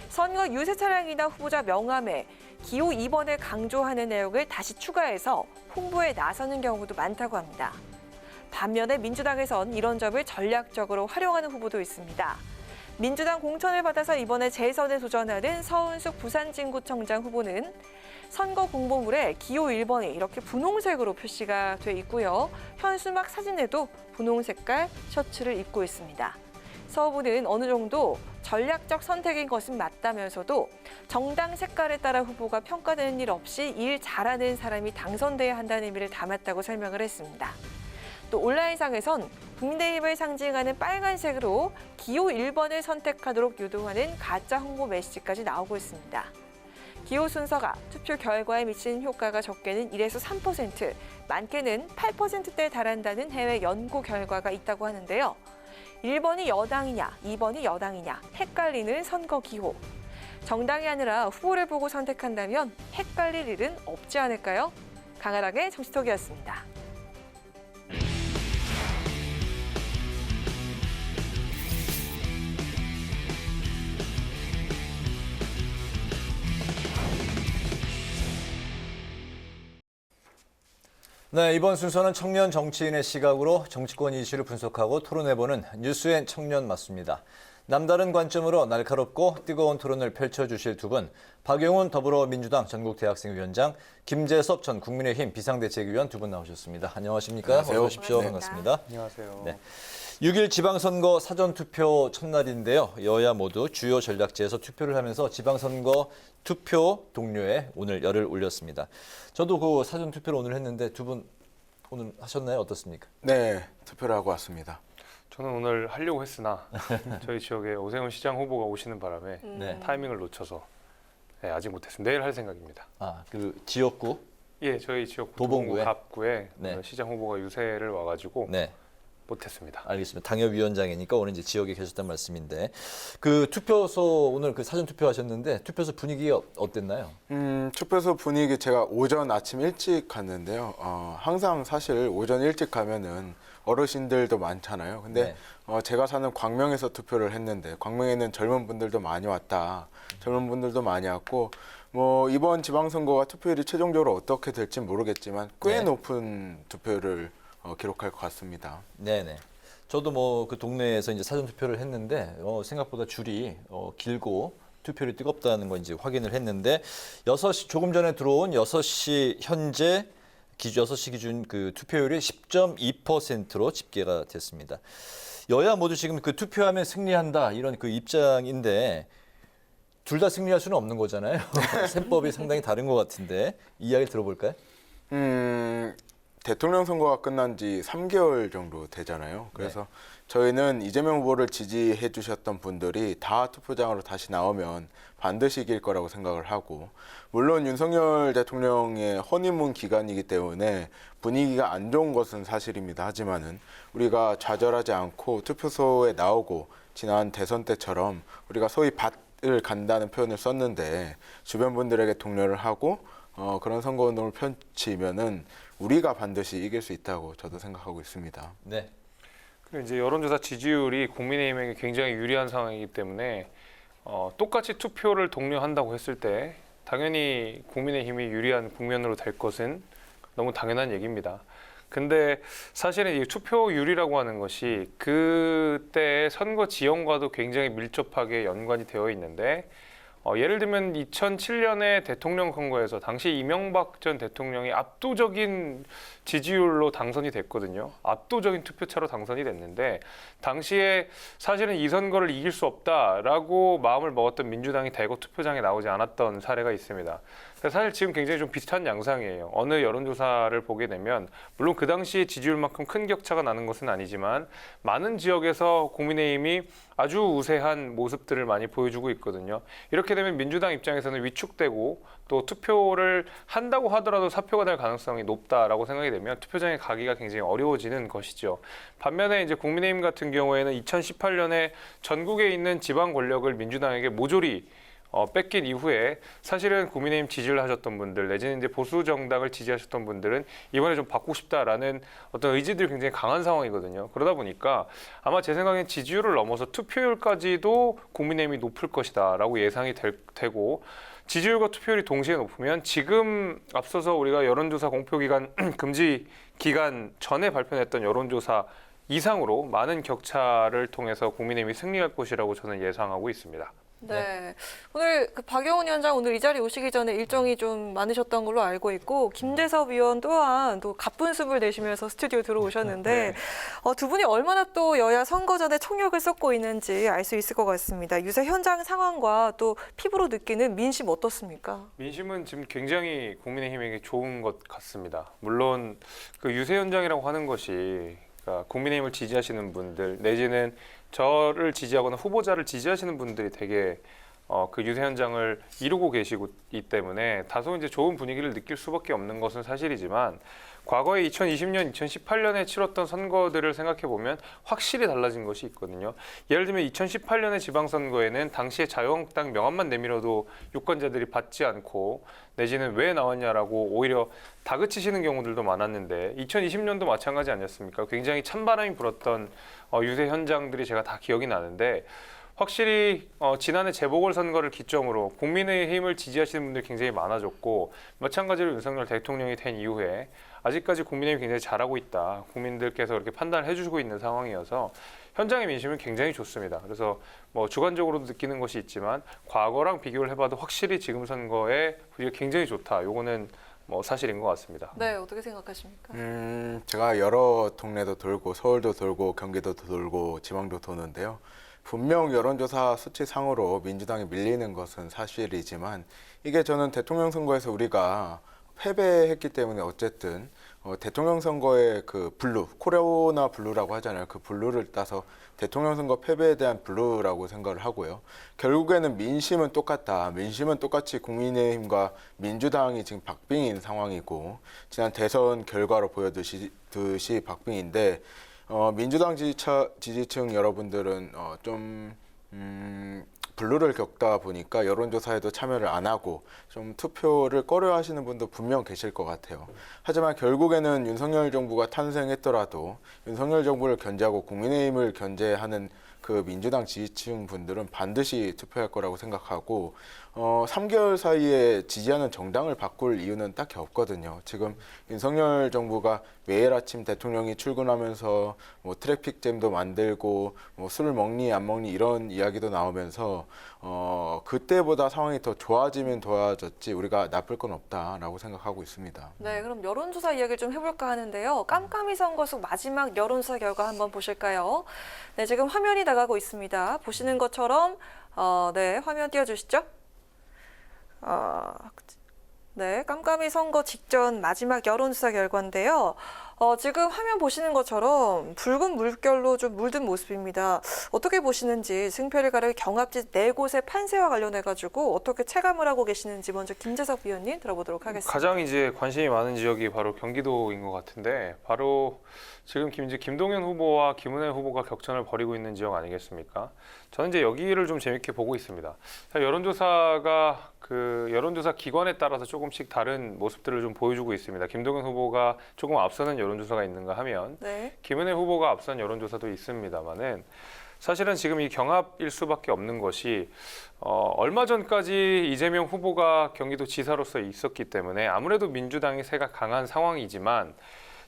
[SPEAKER 1] 선거 유세 차량이나 후보자 명함에 기호 2번을 강조하는 내용을 다시 추가해서 홍보에 나서는 경우도 많다고 합니다. 반면에 민주당에선 이런 점을 전략적으로 활용하는 후보도 있습니다. 민주당 공천을 받아서 이번에 재선에 도전하는 서은숙 부산진구청장 후보는 선거 공보물에 기호 1번이 이렇게 분홍색으로 표시가 돼 있고요. 현수막 사진에도 분홍 색깔 셔츠를 입고 있습니다. 서 후보는 어느 정도 전략적 선택인 것은 맞다면서도 정당 색깔에 따라 후보가 평가되는 일 없이 일 잘하는 사람이 당선돼야 한다는 의미를 담았다고 설명을 했습니다. 또 온라인상에선 국민의힘을 상징하는 빨간색으로 기호 1번을 선택하도록 유도하는 가짜 홍보 메시지까지 나오고 있습니다. 기호 순서가 투표 결과에 미치는 효과가 적게는 1에서 3%, 많게는 8%대에 달한다는 해외 연구 결과가 있다고 하는데요. 1번이 여당이냐, 2번이 여당이냐 헷갈리는 선거 기호. 정당이 아니라 후보를 보고 선택한다면 헷갈릴 일은 없지 않을까요? 강하락의 정치톡이었습니다.
[SPEAKER 2] 네, 이번 순서는 청년 정치인의 시각으로 정치권 이슈를 분석하고 토론해보는 뉴스엔 청년 맞습니다. 남다른 관점으로 날카롭고 뜨거운 토론을 펼쳐주실 두 분, 박용훈 더불어민주당 전국대학생위원장, 김재섭 전 국민의힘 비상대책위원 두 분 나오셨습니다. 안녕하십니까?
[SPEAKER 21] 안녕하세요.
[SPEAKER 2] 어서 오십시오.
[SPEAKER 21] 네.
[SPEAKER 2] 반갑습니다.
[SPEAKER 21] 안녕하세요.
[SPEAKER 2] 네. 6일 지방선거 사전투표 첫날인데요. 여야 모두 주요 전략지에서 투표를 하면서 지방선거 투표 동료에 오늘 열을 올렸습니다. 저도 그 사전투표를 오늘 했는데 두 분 오늘 하셨나요? 어떻습니까?
[SPEAKER 21] 네, 투표를 하고 왔습니다.
[SPEAKER 22] 저는 오늘 하려고 했으나 저희 지역에 오세훈 시장 후보가 오시는 바람에
[SPEAKER 2] 네.
[SPEAKER 22] 타이밍을 놓쳐서 네, 아직 못했습니다. 내일 할 생각입니다.
[SPEAKER 2] 아, 그 지역구?
[SPEAKER 22] 예, 저희 지역구
[SPEAKER 2] 도봉구에?
[SPEAKER 22] 갑구에
[SPEAKER 2] 네.
[SPEAKER 22] 시장 후보가 유세를 와가지고
[SPEAKER 2] 네.
[SPEAKER 22] 못했습니다.
[SPEAKER 2] 알겠습니다. 당협위원장이니까 오늘 이제 지역에 계셨단 말씀인데 그 투표소 오늘 그 사전 투표하셨는데 투표소 분위기가 어땠나요?
[SPEAKER 21] 투표소 분위기 제가 오전 아침 일찍 갔는데요. 항상 사실 오전 일찍 가면은 어르신들도 많잖아요. 근데 제가 사는 광명에서 투표를 했는데 광명에는 젊은 분들도 많이 왔다. 젊은 분들도 많이 왔고 뭐 이번 지방선거가 투표율이 최종적으로 어떻게 될지 모르겠지만 꽤 높은 투표를 기록할 것 같습니다.
[SPEAKER 2] 네네. 저도 뭐 그 동네에서 이제 사전 투표를 했는데 생각보다 줄이 길고 투표율이 뜨겁다는 거 이제 확인을 했는데 6시 조금 전에 들어온 6시 현재 6시 기준 그 투표율이 10.2%로 집계가 됐습니다. 여야 모두 지금 그 투표하면 승리한다 이런 그 입장인데 둘 다 승리할 수는 없는 거잖아요. 셈법이 상당히 다른 것 같은데 이야기 들어볼까요?
[SPEAKER 21] 대통령 선거가 끝난 지 3개월 정도 되잖아요. 그래서 저희는 이재명 후보를 지지해 주셨던 분들이 다 투표장으로 다시 나오면 반드시 이길 거라고 생각을 하고 물론 윤석열 대통령의 허니문 기간이기 때문에 분위기가 안 좋은 것은 사실입니다. 하지만은 우리가 좌절하지 않고 투표소에 나오고 지난 대선 때처럼 우리가 소위 밭을 간다는 표현을 썼는데 주변 분들에게 독려를 하고 그런 선거운동을 펼치면은 우리가 반드시 이길 수 있다고 저도 생각하고 있습니다.
[SPEAKER 2] 네.
[SPEAKER 22] 그리고 이제 여론조사 지지율이 국민의힘에게 굉장히 유리한 상황이기 때문에 똑같이 투표를 독려한다고 했을 때 당연히 국민의힘이 유리한 국면으로 될 것은 너무 당연한 얘기입니다. 근데 사실은 이 투표율이라고 하는 것이 그때의 선거 지형과도 굉장히 밀접하게 연관이 되어 있는데 예를 들면 2007년에 대통령 선거에서 당시 이명박 전 대통령이 압도적인 지지율로 당선이 됐거든요. 압도적인 투표차로 당선이 됐는데 당시에 사실은 이 선거를 이길 수 없다라고 마음을 먹었던 민주당이 대거 투표장에 나오지 않았던 사례가 있습니다. 사실 지금 굉장히 좀 비슷한 양상이에요. 어느 여론조사를 보게 되면 물론 그 당시에 지지율만큼 큰 격차가 나는 것은 아니지만 많은 지역에서 국민의힘이 아주 우세한 모습들을 많이 보여주고 있거든요. 이렇게 되면 민주당 입장에서는 위축되고 또 투표를 한다고 하더라도 사표가 될 가능성이 높다라고 생각이 되면 투표장에 가기가 굉장히 어려워지는 것이죠. 반면에 이제 국민의힘 같은 경우에는 2018년에 전국에 있는 지방 권력을 민주당에게 모조리 뺏긴 이후에 사실은 국민의힘 지지를 하셨던 분들 내지는 이제 보수 정당을 지지하셨던 분들은 이번에 좀 바꾸고 싶다라는 어떤 의지들이 굉장히 강한 상황이거든요. 그러다 보니까 아마 제 생각엔 지지율을 넘어서 투표율까지도 국민의힘이 높을 것이다라고 예상이 되고 지지율과 투표율이 동시에 높으면 지금 앞서서 우리가 여론조사 공표기간 금지 기간 전에 발표했던 여론조사 이상으로 많은 격차를 통해서 국민의힘이 승리할 것이라고 저는 예상하고 있습니다.
[SPEAKER 1] 네. 오늘 박영훈 위원장 오늘 이 자리에 오시기 전에 일정이 좀 많으셨던 걸로 알고 있고 김재섭 위원 또한 또 가쁜 숨을 내쉬면서 스튜디오 들어오셨는데 두 분이 얼마나 또 여야 선거 전에 총력을 쏟고 있는지 알 수 있을 것 같습니다. 요새 현장 상황과 또 피부로 느끼는 민심 어떻습니까?
[SPEAKER 22] 민심은 지금 굉장히 국민의힘에게 좋은 것 같습니다. 물론 그 유세 현장이라고 하는 것이 그러니까 국민의힘을 지지하시는 분들 내지는 저를 지지하거나 후보자를 지지하시는 분들이 되게 그 유세 현장을 이루고 계시기 때문에 다소 이제 좋은 분위기를 느낄 수밖에 없는 것은 사실이지만 과거에 2020년, 2018년에 치렀던 선거들을 생각해 보면 확실히 달라진 것이 있거든요. 예를 들면 2018년의 지방선거에는 당시에 자유한국당 명함만 내밀어도 유권자들이 받지 않고 내지는 왜 나왔냐라고 오히려 다그치시는 경우들도 많았는데 2020년도 마찬가지 아니었습니까? 굉장히 찬바람이 불었던 유세 현장들이 제가 다 기억이 나는데 확실히 지난해 재보궐선거를 기점으로 국민의힘을 지지하시는 분들이 굉장히 많아졌고 마찬가지로 윤석열 대통령이 된 이후에 아직까지 국민의힘이 굉장히 잘하고 있다. 국민들께서 그렇게 판단을 해주시고 있는 상황이어서 현장의 민심은 굉장히 좋습니다. 그래서 뭐 주관적으로도 느끼는 것이 있지만 과거랑 비교를 해봐도 확실히 지금 선거에 분위기가 굉장히 좋다. 요거는 뭐 사실인 것 같습니다.
[SPEAKER 1] 네, 어떻게 생각하십니까?
[SPEAKER 21] 제가 여러 동네도 돌고 서울도 돌고 경기도도 돌고 지방도 도는데요. 분명 여론조사 수치상으로 민주당이 밀리는 것은 사실이지만 이게 저는 대통령 선거에서 우리가 패배했기 때문에 어쨌든 대통령 선거의 그 블루, 코로나 블루라고 하잖아요. 그 블루를 따서 대통령 선거 패배에 대한 블루라고 생각을 하고요. 결국에는 민심은 똑같다. 민심은 똑같이 국민의힘과 민주당이 지금 박빙인 상황이고 지난 대선 결과로 보여듯이 박빙인데 민주당 지지층 여러분들은 블루를 겪다 보니까 여론조사에도 참여를 안 하고 좀 투표를 꺼려 하시는 분도 분명 계실 것 같아요. 하지만 결국에는 윤석열 정부가 탄생했더라도 윤석열 정부를 견제하고 국민의힘을 견제하는 그 민주당 지지층 분들은 반드시 투표할 거라고 생각하고 3개월 사이에 지지하는 정당을 바꿀 이유는 딱히 없거든요. 지금 윤석열 정부가 매일 아침 대통령이 출근하면서 뭐 트래픽잼도 만들고 뭐 술을 먹니 안 먹니 이런 이야기도 나오면서 그때보다 상황이 더 좋아지면 좋아졌지 우리가 나쁠 건 없다라고 생각하고 있습니다.
[SPEAKER 1] 네, 그럼 여론조사 이야기를 좀 해볼까 하는데요. 깜깜이 선거 속 마지막 여론조사 결과 한번 보실까요? 네, 지금 화면이 나가고 있습니다. 보시는 것처럼 네, 화면 띄워주시죠. 네, 깜깜이 선거 직전 마지막 여론조사 결과인데요. 지금 화면 보시는 것처럼 붉은 물결로 좀 물든 모습입니다. 어떻게 보시는지 승패를 가릴 경합지 4곳의 판세와 관련해가지고 어떻게 체감을 하고 계시는지 먼저 김재섭 위원님 들어보도록 하겠습니다.
[SPEAKER 22] 가장 이제 관심이 많은 지역이 바로 경기도인 것 같은데 바로 지금 김동연 후보와 김은혜 후보가 격전을 벌이고 있는 지역 아니겠습니까? 저는 이제 여기를 좀 재밌게 보고 있습니다. 여론조사가 그 여론조사 기관에 따라서 조금씩 다른 모습들을 좀 보여주고 있습니다. 김동연 후보가 조금 앞서는 여론조사가 있는가 하면 김은혜 후보가 앞선 여론조사도 있습니다만은 사실은 지금 이 경합일 수밖에 없는 것이 얼마 전까지 이재명 후보가 경기도 지사로서 있었기 때문에 아무래도 민주당의 세가 강한 상황이지만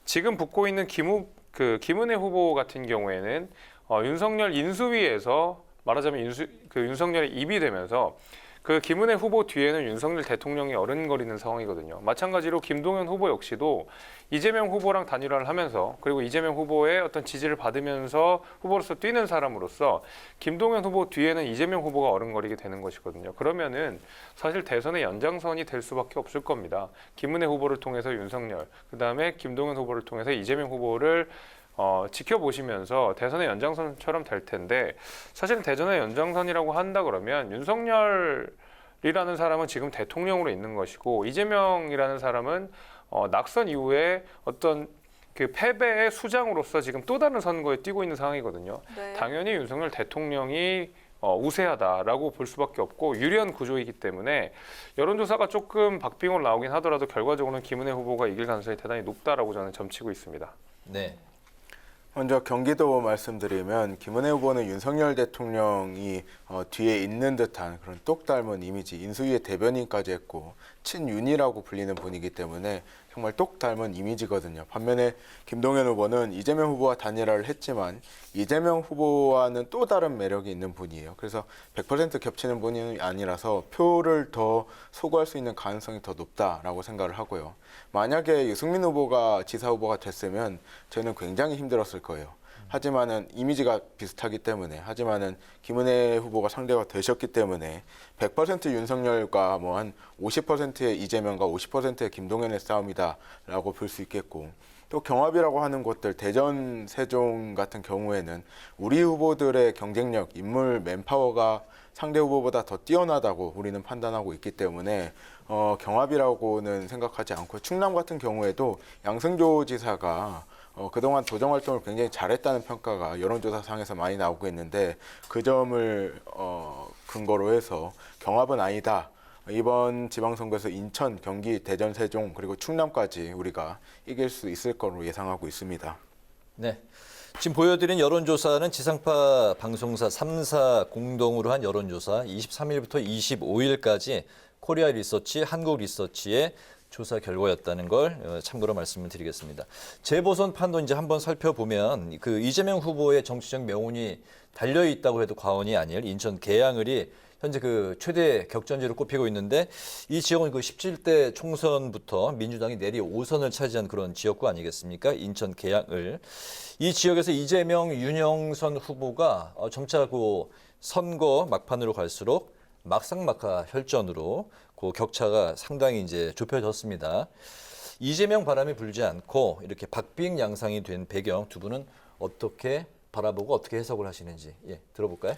[SPEAKER 22] 지금 붙고 있는 김은혜 후보 같은 경우에는 윤석열 인수위에서 말하자면 윤석열의 입이 되면서 그 김은혜 후보 뒤에는 윤석열 대통령이 어른거리는 상황이거든요. 마찬가지로 김동연 후보 역시도 이재명 후보랑 단일화를 하면서 그리고 이재명 후보의 어떤 지지를 받으면서 후보로서 뛰는 사람으로서 김동연 후보 뒤에는 이재명 후보가 어른거리게 되는 것이거든요. 그러면은 사실 대선의 연장선이 될 수밖에 없을 겁니다. 김은혜 후보를 통해서 윤석열, 그다음에 김동연 후보를 통해서 이재명 후보를 지켜보시면서 대선의 연장선처럼 될 텐데 사실은 대선의 연장선이라고 한다 그러면 윤석열이라는 사람은 지금 대통령으로 있는 것이고 이재명이라는 사람은 낙선 이후에 어떤 그 패배의 수장으로서 지금 또 다른 선거에 뛰고 있는 상황이거든요.
[SPEAKER 1] 네.
[SPEAKER 22] 당연히 윤석열 대통령이 우세하다라고 볼 수밖에 없고 유리한 구조이기 때문에 여론조사가 조금 박빙으로 나오긴 하더라도 결과적으로는 김은혜 후보가 이길 가능성이 대단히 높다라고 저는 점치고 있습니다.
[SPEAKER 2] 네.
[SPEAKER 21] 먼저 경기도 말씀드리면 김은혜 후보는 윤석열 대통령이 뒤에 있는 듯한 그런 똑 닮은 이미지, 인수위의 대변인까지 했고 친윤이라고 불리는 분이기 때문에 정말 똑 닮은 이미지거든요. 반면에 김동연 후보는 이재명 후보와 단일화를 했지만 이재명 후보와는 또 다른 매력이 있는 분이에요. 그래서 100% 겹치는 분이 아니라서 표를 더 소구할 수 있는 가능성이 더 높다라고 생각을 하고요. 만약에 유승민 후보가 지사 후보가 됐으면 저는 굉장히 힘들었을 거예요. 하지만은 이미지가 비슷하기 때문에, 하지만은 김은혜 후보가 상대가 되셨기 때문에 100% 윤석열과 뭐 한 50%의 이재명과 50%의 김동연의 싸움이다라고 볼 수 있겠고, 또 경합이라고 하는 곳들 대전, 세종 같은 경우에는 우리 후보들의 경쟁력, 인물, 맨파워가 상대 후보보다 더 뛰어나다고 우리는 판단하고 있기 때문에 경합이라고는 생각하지 않고, 충남 같은 경우에도 양승조 지사가 그동안 도정 활동을 굉장히 잘했다는 평가가 여론조사상에서 많이 나오고 있는데 그 점을 근거로 해서 경합은 아니다. 이번 지방선거에서 인천, 경기, 대전, 세종 그리고 충남까지 우리가 이길 수 있을 거로 예상하고 있습니다.
[SPEAKER 2] 네. 지금 보여드린 여론조사는 지상파 방송사 3사 공동으로 한 여론조사 23일부터 25일까지 코리아 리서치, 한국 리서치의 조사 결과였다는 걸 참고로 말씀을 드리겠습니다. 재보선 판도 이제 한번 살펴보면 그 이재명 후보의 정치적 명운이 달려 있다고 해도 과언이 아닐 인천 계양을이 현재 그 최대 격전지로 꼽히고 있는데 이 지역은 그 17대 총선부터 민주당이 내리 5선을 차지한 그런 지역구 아니겠습니까? 인천 계양을. 이 지역에서 이재명, 윤영선 후보가 점차 그 선거 막판으로 갈수록 막상막하 혈전으로 그 격차가 상당히 이제 좁혀졌습니다. 이재명 바람이 불지 않고 이렇게 박빙 양상이 된 배경 두 분은 어떻게 바라보고 어떻게 해석을 하시는지 들어볼까요?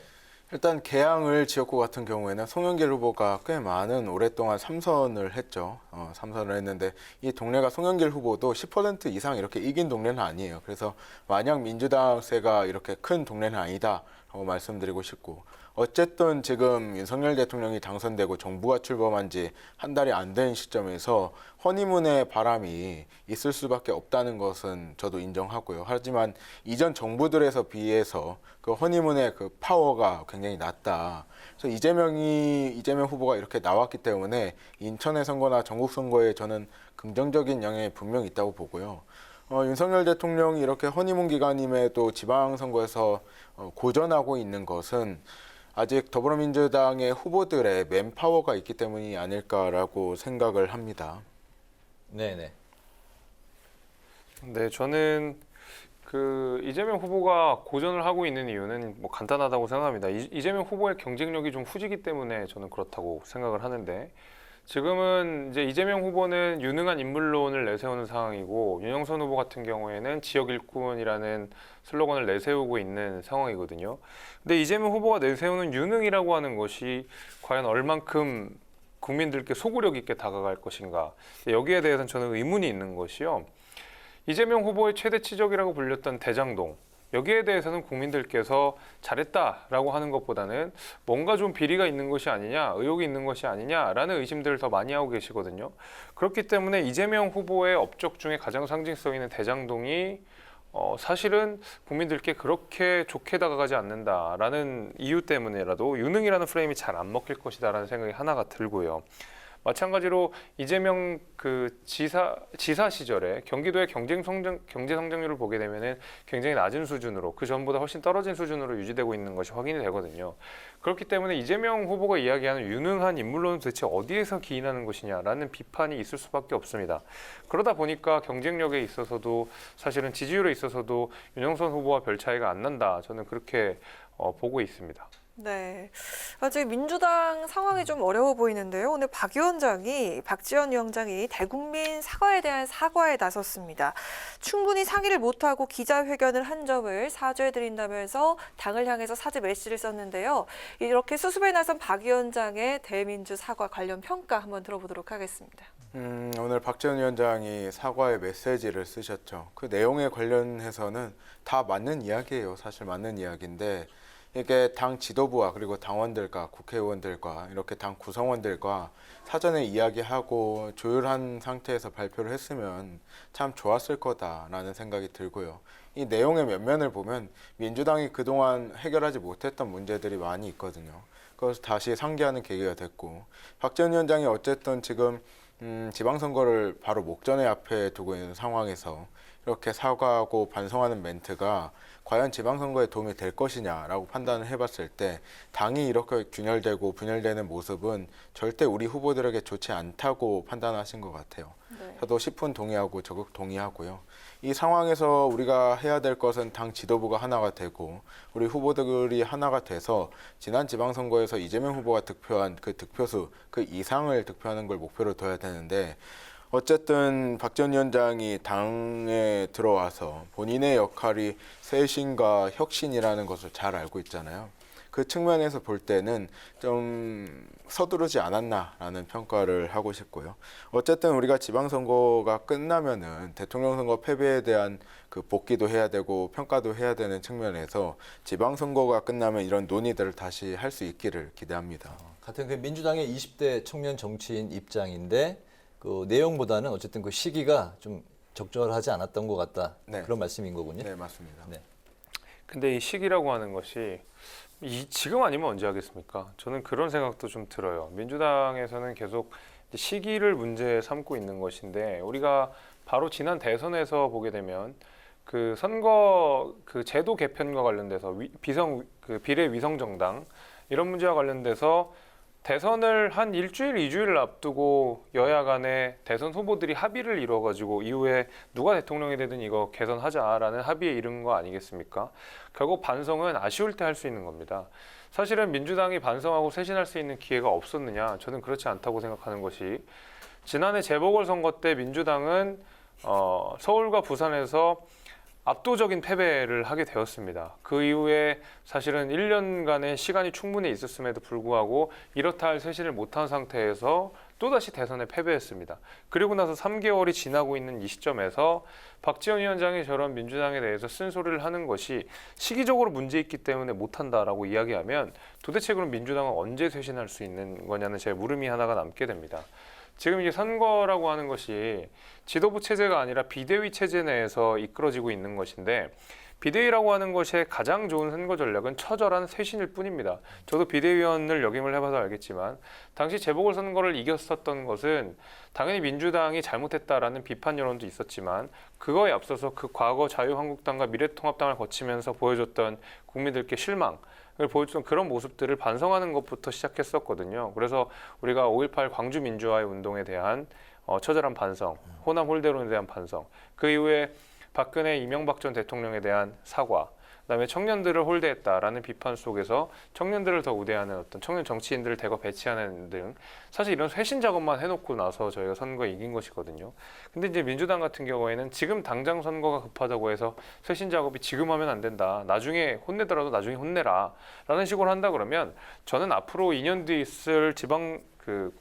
[SPEAKER 21] 일단 계양을 지역구 같은 경우에는 송영길 후보가 꽤 많은 오랫동안 3선을 했죠. 3선을 했는데 이 동네가 송영길 후보도 10% 이상 이렇게 이긴 동네는 아니에요. 그래서 마냥 민주당 세가 이렇게 큰 동네는 아니다라고 말씀드리고 싶고, 어쨌든 지금 윤석열 대통령이 당선되고 정부가 출범한 지 한 달이 안 된 시점에서 허니문의 바람이 있을 수밖에 없다는 것은 저도 인정하고요. 하지만 이전 정부들에서 비해서 그 허니문의 그 파워가 굉장히 낮다. 그래서 이재명 후보가 이렇게 나왔기 때문에 인천의 선거나 전국 선거에 저는 긍정적인 영향이 분명히 있다고 보고요. 윤석열 대통령이 이렇게 허니문 기간임에도 지방선거에서 고전하고 있는 것은 아직 더불어민주당의 후보들의 맨파워가 있기 때문이 아닐까라고 생각을 합니다.
[SPEAKER 2] 네네.
[SPEAKER 22] 네, 저는 그 이재명 후보가 고전을 하고 있는 이유는 뭐 간단하다고 생각합니다. 이재명 후보의 경쟁력이 좀 후지기 때문에 저는 그렇다고 생각을 하는데, 지금은 이제 이재명 후보는 유능한 인물론을 내세우는 상황이고 윤영선 후보 같은 경우에는 지역 일꾼이라는 슬로건을 내세우고 있는 상황이거든요. 근데 이재명 후보가 내세우는 유능이라고 하는 것이 과연 얼만큼 국민들께 소구력 있게 다가갈 것인가, 여기에 대해서는 저는 의문이 있는 것이요. 이재명 후보의 최대 치적이라고 불렸던 대장동, 여기에 대해서는 국민들께서 잘했다라고 하는 것보다는 뭔가 좀 비리가 있는 것이 아니냐, 의혹이 있는 것이 아니냐라는 의심들을 더 많이 하고 계시거든요. 그렇기 때문에 이재명 후보의 업적 중에 가장 상징성 있는 대장동이 사실은 국민들께 그렇게 좋게 다가가지 않는다라는 이유 때문에라도 유능이라는 프레임이 잘 안 먹힐 것이다라는 생각이 하나가 들고요. 마찬가지로 이재명 그 지사 시절에 경기도의 경제 성장률을 보게 되면은 굉장히 낮은 수준으로 그 전보다 훨씬 떨어진 수준으로 유지되고 있는 것이 확인이 되거든요. 그렇기 때문에 이재명 후보가 이야기하는 유능한 인물론은 도대체 어디에서 기인하는 것이냐라는 비판이 있을 수밖에 없습니다. 그러다 보니까 경쟁력에 있어서도 사실은 지지율에 있어서도 윤영선 후보와 별 차이가 안 난다. 저는 그렇게 보고 있습니다.
[SPEAKER 1] 네, 아직 민주당 상황이 좀 어려워 보이는데요. 오늘 박 위원장이 박지원 위원장이 대국민 사과에 대한 사과에 나섰습니다. 충분히 상의를 못하고 기자회견을 한 점을 사죄해드린다면서 당을 향해서 사죄 메시지를 썼는데요. 이렇게 수습에 나선 박 위원장의 대민주 사과 관련 평가 한번 들어보도록 하겠습니다.
[SPEAKER 21] 오늘 박지원 위원장이 사과의 메시지를 쓰셨죠. 그 내용에 관련해서는 다 맞는 이야기예요. 사실 맞는 이야기인데 이게 당 지도부와 그리고 당원들과 국회의원들과 이렇게 당 구성원들과 사전에 이야기하고 조율한 상태에서 발표를 했으면 참 좋았을 거다라는 생각이 들고요. 이 내용의 면면을 보면 민주당이 그동안 해결하지 못했던 문제들이 많이 있거든요. 그래서 다시 상기하는 계기가 됐고 박지원 위원장이 어쨌든 지금 지방선거를 바로 목전에 앞에 두고 있는 상황에서 이렇게 사과하고 반성하는 멘트가 과연 지방선거에 도움이 될 것이냐라고 판단을 해봤을 때 당이 이렇게 균열되고 분열되는 모습은 절대 우리 후보들에게 좋지 않다고 판단하신 것 같아요.
[SPEAKER 1] 네.
[SPEAKER 21] 저도 10분 동의하고 적극 동의하고요. 이 상황에서 우리가 해야 될 것은 당 지도부가 하나가 되고 우리 후보들이 하나가 돼서 지난 지방선거에서 이재명 후보가 득표한 그 득표수 그 이상을 득표하는 걸 목표로 둬야 되는데 어쨌든 박지원 위원장이 당에 들어와서 본인의 역할이 쇄신과 혁신이라는 것을 잘 알고 있잖아요. 그 측면에서 볼 때는 좀 서두르지 않았나라는 평가를 하고 싶고요. 어쨌든 우리가 지방선거가 끝나면은 대통령 선거 패배에 대한 그 복귀도 해야 되고 평가도 해야 되는 측면에서 지방선거가 끝나면 이런 논의들을 다시 할 수 있기를 기대합니다.
[SPEAKER 2] 같은 그 민주당의 20대 청년 정치인 입장인데 그 내용보다는 어쨌든 그 시기가 좀 적절하지 않았던 것 같다.
[SPEAKER 21] 네.
[SPEAKER 2] 그런 말씀인 거군요.
[SPEAKER 21] 네, 맞습니다.
[SPEAKER 2] 네.
[SPEAKER 22] 근데 이 시기라고 하는 것이 지금 아니면 언제 하겠습니까? 저는 그런 생각도 좀 들어요. 민주당에서는 계속 시기를 문제 삼고 있는 것인데 우리가 바로 지난 대선에서 보게 되면 그 선거 그 제도 개편과 관련돼서 비례 위성 정당 이런 문제와 관련돼서 대선을 한 일주일, 2주일을 앞두고 여야 간에 대선 후보들이 합의를 이루어가지고 이후에 누가 대통령이 되든 이거 개선하자라는 합의에 이른 거 아니겠습니까? 결국 반성은 아쉬울 때 할 수 있는 겁니다. 사실은 민주당이 반성하고 쇄신할 수 있는 기회가 없었느냐? 저는 그렇지 않다고 생각하는 것이 지난해 재보궐선거 때 민주당은 서울과 부산에서 압도적인 패배를 하게 되었습니다. 그 이후에 사실은 1년간의 시간이 충분히 있었음에도 불구하고 이렇다 할 쇄신을 못한 상태에서 또다시 대선에 패배했습니다. 그리고 나서 3개월이 지나고 있는 이 시점에서 박지원 위원장이 저런 민주당에 대해서 쓴소리를 하는 것이 시기적으로 문제 있기 때문에 못한다라고 이야기하면 도대체 그럼 민주당은 언제 쇄신할 수 있는 거냐는 제 물음이 하나가 남게 됩니다. 지금 이제 선거라고 하는 것이 지도부 체제가 아니라 비대위 체제 내에서 이끌어지고 있는 것인데 비대위라고 하는 것의 가장 좋은 선거 전략은 처절한 쇄신일 뿐입니다. 저도 비대위원을 역임을 해봐서 알겠지만 당시 재보궐선거를 이겼었던 것은 당연히 민주당이 잘못했다라는 비판 여론도 있었지만 그거에 앞서서 그 과거 자유한국당과 미래통합당을 거치면서 보여줬던 국민들께 실망 을 보여줬던 그런 모습들을 반성하는 것부터 시작했었거든요. 그래서 우리가 5.18 광주 민주화의 운동에 대한 처절한 반성, 호남 홀대론에 대한 반성, 그 이후에 박근혜, 이명박 전 대통령에 대한 사과, 그다음에 청년들을 홀대했다라는 비판 속에서 청년들을 더 우대하는 어떤 청년 정치인들을 대거 배치하는 등 사실 이런 쇄신 작업만 해놓고 나서 저희가 선거에 이긴 것이거든요. 근데 이제 민주당 같은 경우에는 지금 당장 선거가 급하다고 해서 쇄신 작업이 지금 하면 안 된다. 나중에 혼내더라도 나중에 혼내라. 라는 식으로 한다 그러면 저는 앞으로 2년 뒤 있을 지방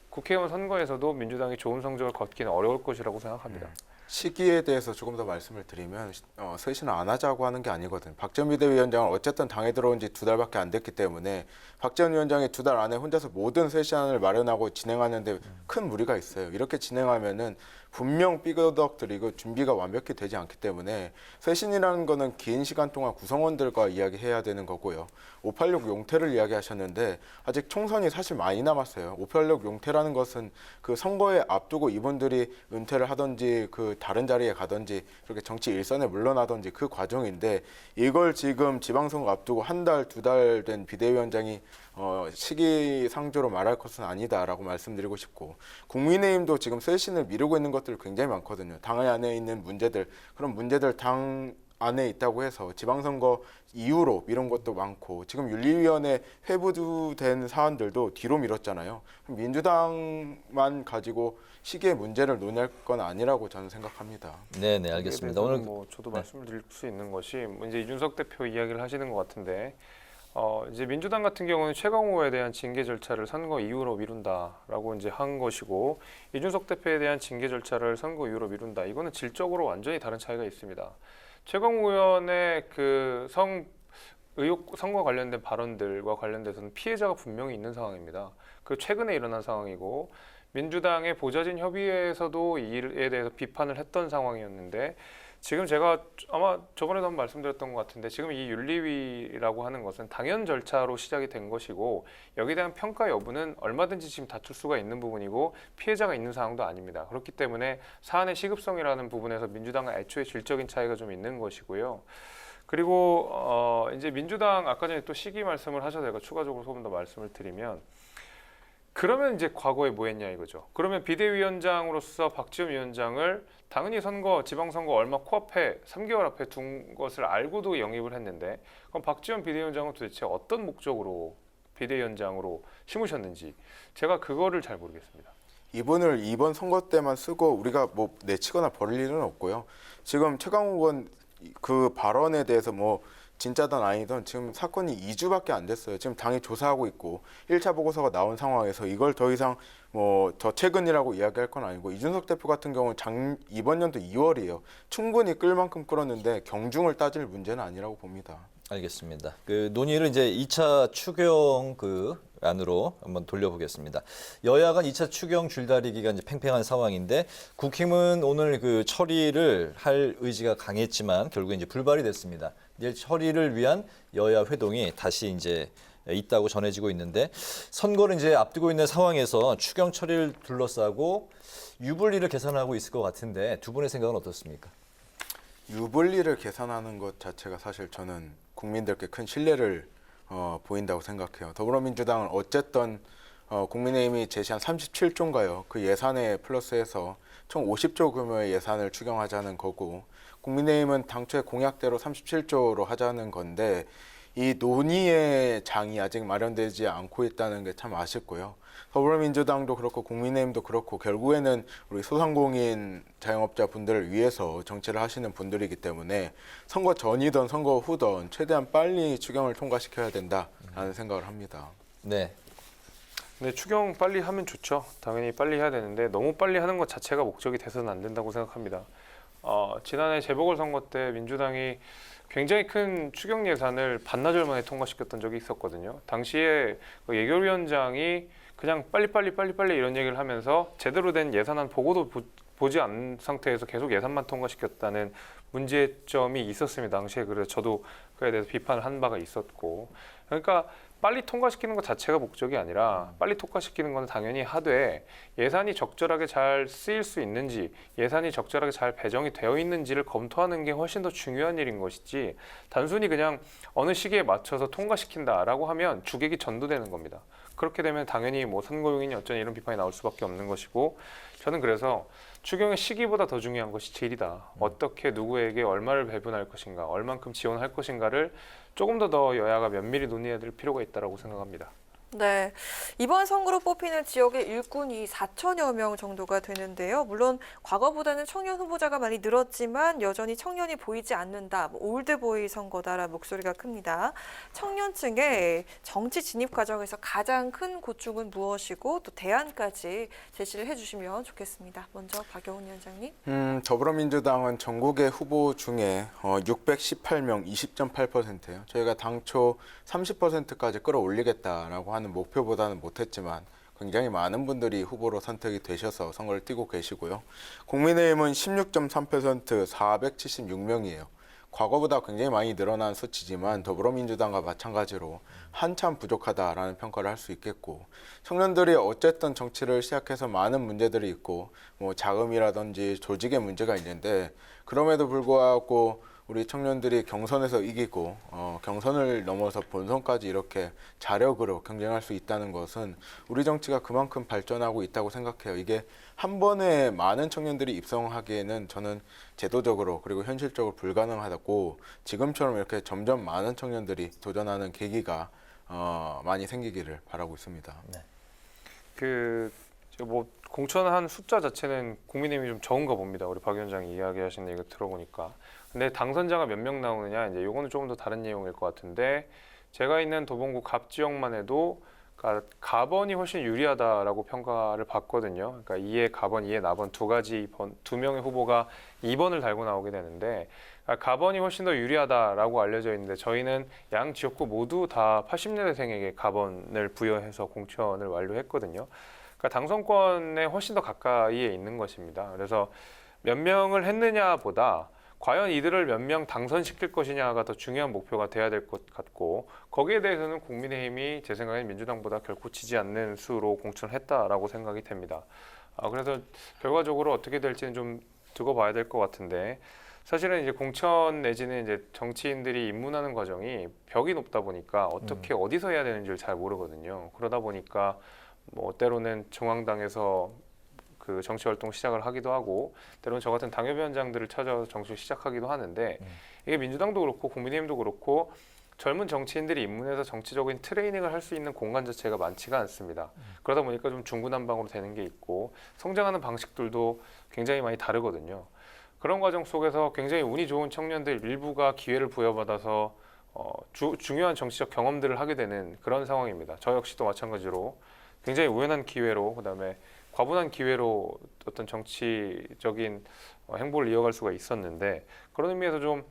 [SPEAKER 22] 국회의원 선거에서도 민주당이 좋은 성적을 거두기는 어려울 것이라고 생각합니다.
[SPEAKER 21] 시기에 대해서 조금 더 말씀을 드리면 쇄신을 안 하자고 하는 게 아니거든요. 박지원 비대위원장은 어쨌든 당에 들어온 지 2달밖에 안 됐기 때문에 박지원 위원장이 2달 안에 혼자서 모든 쇄신안을 마련하고 진행하는데 큰 무리가 있어요. 이렇게 진행하면은 분명 삐그덕들이고 준비가 완벽히 되지 않기 때문에 쇄신이라는 거는 긴 시간 동안 구성원들과 이야기해야 되는 거고요. 586 용태를 이야기하셨는데 아직 총선이 사실 많이 남았어요. 586 용태라는 것은 그 선거에 앞두고 이분들이 은퇴를 하든지 그 다른 자리에 가든지 그렇게 정치 일선에 물러나든지 그 과정인데 이걸 지금 지방선거 앞두고 1달, 2달 된 비대위원장이 시기상조로 말할 것은 아니다라고 말씀드리고 싶고 국민의힘도 지금 쇄신을 미루고 있는 것들 굉장히 많거든요. 당 안에 있는 문제들, 그런 문제들 당 안에 있다고 해서 지방선거 이후로 미룬 것도 많고 지금 윤리위원회 회부된 사안들도 뒤로 미뤘잖아요. 민주당만 가지고 시기의 문제를 논할 건 아니라고 저는 생각합니다.
[SPEAKER 2] 네, 알겠습니다. 오늘
[SPEAKER 22] 저도 말씀을 드릴 수 있는 것이 이제 이준석 대표 이야기를 하시는 것 같은데 이제 민주당 같은 경우는 최강호 의원에 대한 징계 절차를 선거 이후로 미룬다라고 이제 한 것이고 이준석 대표에 대한 징계 절차를 선거 이후로 미룬다. 이거는 질적으로 완전히 다른 차이가 있습니다. 최강호 의원의 그 의혹 선거 관련된 발언들과 관련돼서는 피해자가 분명히 있는 상황입니다. 그 최근에 일어난 상황이고 민주당의 보좌진 협의회에서도 이 일에 대해서 비판을 했던 상황이었는데 지금 제가 아마 저번에도 한번 말씀드렸던 것 같은데 지금 이 윤리위라고 하는 것은 당연 절차로 시작이 된 것이고 여기에 대한 평가 여부는 얼마든지 지금 다툴 수가 있는 부분이고 피해자가 있는 상황도 아닙니다. 그렇기 때문에 사안의 시급성이라는 부분에서 민주당과 애초에 질적인 차이가 좀 있는 것이고요. 그리고 이제 민주당 아까 전에 또 시기 말씀을 하셔서 제가 추가적으로 조금 더 말씀을 드리면 그러면 이제 과거에 뭐 했냐 이거죠. 그러면 비대위원장으로서 박지원 위원장을 당연히 지방선거 얼마 코앞에 3개월 앞에 둔 것을 알고도 영입을 했는데 그럼 박지원 비대위원장은 도대체 어떤 목적으로 비대위원장으로 심으셨는지 제가 그거를 잘 모르겠습니다.
[SPEAKER 21] 이분을 이번 선거 때만 쓰고 우리가 뭐 내치거나 버릴 일은 없고요. 지금 최강호 의원 그 발언에 대해서 뭐 진짜든 아니든 지금 사건이 2주밖에 안 됐어요. 지금 당이 조사하고 있고 1차 보고서가 나온 상황에서 이걸 더 이상 뭐 더 최근이라고 이야기할 건 아니고 이준석 대표 같은 경우는 이번 연도 2월이에요. 충분히 끌 만큼 끌었는데 경중을 따질 문제는 아니라고 봅니다.
[SPEAKER 2] 알겠습니다. 그 논의를 이제 2차 추경 안으로 한번 돌려보겠습니다. 여야간 2차 추경 줄다리기가 이제 팽팽한 상황인데 국힘은 오늘 그 처리를 할 의지가 강했지만 결국 이제 불발이 됐습니다. 내일 처리를 위한 여야 회동이 다시 이제 있다고 전해지고 있는데 선거를 이제 앞두고 있는 상황에서 추경 처리를 둘러싸고 유불리를 계산하고 있을 것 같은데 두 분의 생각은 어떻습니까?
[SPEAKER 21] 유불리를 계산하는 것 자체가 사실 저는 국민들께 큰 신뢰를 보인다고 생각해요. 더불어민주당은 어쨌든 국민의힘이 제시한 37조인가요? 그 예산에 플러스해서 총 50조 규모의 예산을 추경하자는 거고 국민의힘은 당초에 공약대로 37조로 하자는 건데 이 논의의 장이 아직 마련되지 않고 있다는 게 참 아쉽고요. 더불어민주당도 그렇고 국민의힘도 그렇고 결국에는 우리 소상공인 자영업자 분들을 위해서 정치를 하시는 분들이기 때문에 선거 전이든 선거 후든 최대한 빨리 추경을 통과시켜야 된다라는 생각을 합니다.
[SPEAKER 2] 네.
[SPEAKER 22] 네, 추경 빨리 하면 좋죠. 당연히 빨리 해야 되는데 너무 빨리 하는 것 자체가 목적이 돼서는 안 된다고 생각합니다. 지난해 재보궐선거 때 민주당이 굉장히 큰 추경 예산을 반나절 만에 통과시켰던 적이 있었거든요. 당시에 그 예결위원장이 그냥 빨리빨리 이런 얘기를 하면서 제대로 된 예산안 보고도 보지 않은 상태에서 계속 예산만 통과시켰다는 문제점이 있었습니다. 당시에 그래서 저도 그에 대해서 비판을 한 바가 있었고 그러니까 빨리 통과시키는 것 자체가 목적이 아니라 빨리 통과시키는 건 당연히 하되 예산이 적절하게 잘 쓰일 수 있는지 예산이 적절하게 잘 배정이 되어 있는지를 검토하는 게 훨씬 더 중요한 일인 것이지 단순히 그냥 어느 시기에 맞춰서 통과시킨다라고 하면 주객이 전도되는 겁니다. 그렇게 되면 당연히 뭐 선거용이니 어쩌니 이런 비판이 나올 수밖에 없는 것이고 저는 그래서 추경의 시기보다 더 중요한 것이 질이다. 어떻게 누구에게 얼마를 배분할 것인가, 얼만큼 지원할 것인가를 조금 더 여야가 면밀히 논의해야 될 필요가 있다고 생각합니다.
[SPEAKER 1] 네, 이번 선거로 뽑히는 지역의 일꾼이 4천여 명 정도가 되는데요. 물론 과거보다는 청년 후보자가 많이 늘었지만 여전히 청년이 보이지 않는다, 올드보이 선거다라는 목소리가 큽니다. 청년층의 정치 진입 과정에서 가장 큰 고충은 무엇이고 또 대안까지 제시를 해주시면 좋겠습니다. 먼저 박영훈 위원장님.
[SPEAKER 21] 더불어민주당은 전국의 후보 중에 618명 20.8%예요. 저희가 당초 30%까지 끌어올리겠다라고 하는 목표보다는 못했지만 굉장히 많은 분들이 후보로 선택이 되셔서 선거를 뛰고 계시고요. 국민의힘은 16.3% 476명이에요. 과거보다 굉장히 많이 늘어난 수치지만 더불어민주당과 마찬가지로 한참 부족하다라는 평가를 할 수 있겠고, 청년들이 어쨌든 정치를 시작해서 많은 문제들이 있고 뭐 자금이라든지 조직의 문제가 있는데, 그럼에도 불구하고 우리 청년들이 경선에서 이기고 경선을 넘어서 본선까지 이렇게 자력으로 경쟁할 수 있다는 것은 우리 정치가 그만큼 발전하고 있다고 생각해요. 이게 한 번에 많은 청년들이 입성하기에는 저는 제도적으로 그리고 현실적으로 불가능하다고, 지금처럼 이렇게 점점 많은 청년들이 도전하는 계기가 많이 생기기를 바라고 있습니다.
[SPEAKER 22] 네. 뭐 공천한 숫자 자체는 국민의힘이 좀 적은가 봅니다. 우리 박 위원장이 이야기하신 얘기 들어보니까. 근데 당선자가 몇 명 나오느냐, 이제 요거는 조금 더 다른 내용일 것 같은데, 제가 있는 도봉구 갑 지역만 해도 갑원이 훨씬 유리하다라고 평가를 받거든요. 그러니까 2의 갑원, 2의 나번 두 명의 후보가 2번을 달고 나오게 되는데, 갑원이 훨씬 더 유리하다라고 알려져 있는데, 저희는 양 지역구 모두 다 80년대생에게 갑원을 부여해서 공천을 완료했거든요. 그러니까 당선권에 훨씬 더 가까이에 있는 것입니다. 그래서 몇 명을 했느냐보다 과연 이들을 몇 명 당선시킬 것이냐가 더 중요한 목표가 돼야 될 것 같고, 거기에 대해서는 국민의힘이 제 생각엔 민주당보다 결코 지지 않는 수로 공천을 했다라고 생각이 됩니다. 그래서 결과적으로 어떻게 될지는 좀 두고 봐야 될 것 같은데, 사실은 이제 공천 내지는 이제 정치인들이 입문하는 과정이 벽이 높다 보니까 어떻게 어디서 해야 되는지를 잘 모르거든요. 그러다 보니까 뭐 때로는 중앙당에서 그 정치 활동 시작을 하기도 하고, 때로는 저 같은 당협위원장들을 찾아서 정치를 시작하기도 하는데, 이게 민주당도 그렇고 국민의힘도 그렇고 젊은 정치인들이 입문해서 정치적인 트레이닝을 할 수 있는 공간 자체가 많지가 않습니다. 그러다 보니까 좀 중구난방으로 되는 게 있고, 성장하는 방식들도 굉장히 많이 다르거든요. 그런 과정 속에서 굉장히 운이 좋은 청년들 일부가 기회를 부여받아서 중요한 정치적 경험들을 하게 되는 그런 상황입니다. 저 역시도 마찬가지로 굉장히 우연한 기회로, 그다음에 과분한 기회로 어떤 정치적인 행보를 이어갈 수가 있었는데, 그런 의미에서 좀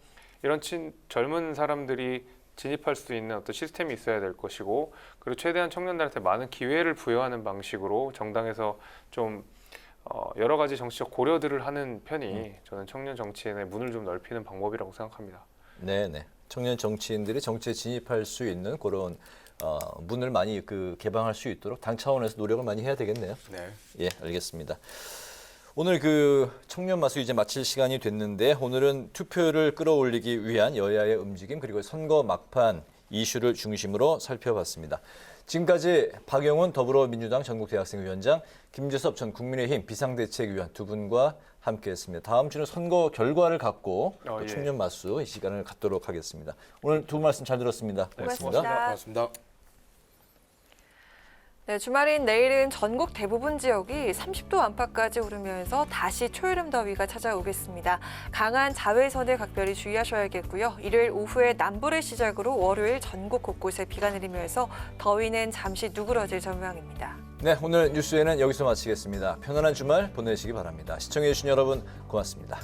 [SPEAKER 22] 이런 젊은 사람들이 진입할 수 있는 어떤 시스템이 있어야 될 것이고, 그리고 최대한 청년들한테 많은 기회를 부여하는 방식으로 정당에서 좀 여러 가지 정치적 고려들을 하는 편이 저는 청년 정치인의 문을 좀 넓히는 방법이라고 생각합니다.
[SPEAKER 2] 네네. 청년 정치인들이 정치에 진입할 수 있는 그런 문을 많이 개방할 수 있도록 당 차원에서 노력을 많이 해야 되겠네요.
[SPEAKER 21] 네.
[SPEAKER 2] 예, 알겠습니다. 오늘 청년 마수 이제 마칠 시간이 됐는데, 오늘은 투표율을 끌어올리기 위한 여야의 움직임 그리고 선거 막판 이슈를 중심으로 살펴봤습니다. 지금까지 박영훈 더불어민주당 전국대학생위원장, 김재섭 전 국민의힘 비상대책위원 두 분과 함께했습니다. 다음 주는 선거 결과를 갖고 또 청년 마수 이 시간을 갖도록 하겠습니다. 오늘 두 분 말씀 잘 들었습니다.
[SPEAKER 1] 고맙습니다.
[SPEAKER 21] 고맙습니다.
[SPEAKER 1] 네, 주말인 내일은 전국 대부분 지역이 30도 안팎까지 오르면서 다시 초여름 더위가 찾아오겠습니다. 강한 자외선에 각별히 주의하셔야겠고요. 일요일 오후에 남부를 시작으로 월요일 전국 곳곳에 비가 내리면서 더위는 잠시 누그러질 전망입니다.
[SPEAKER 2] 네, 오늘 뉴스에는 여기서 마치겠습니다. 편안한 주말 보내시기 바랍니다. 시청해주신 여러분 고맙습니다.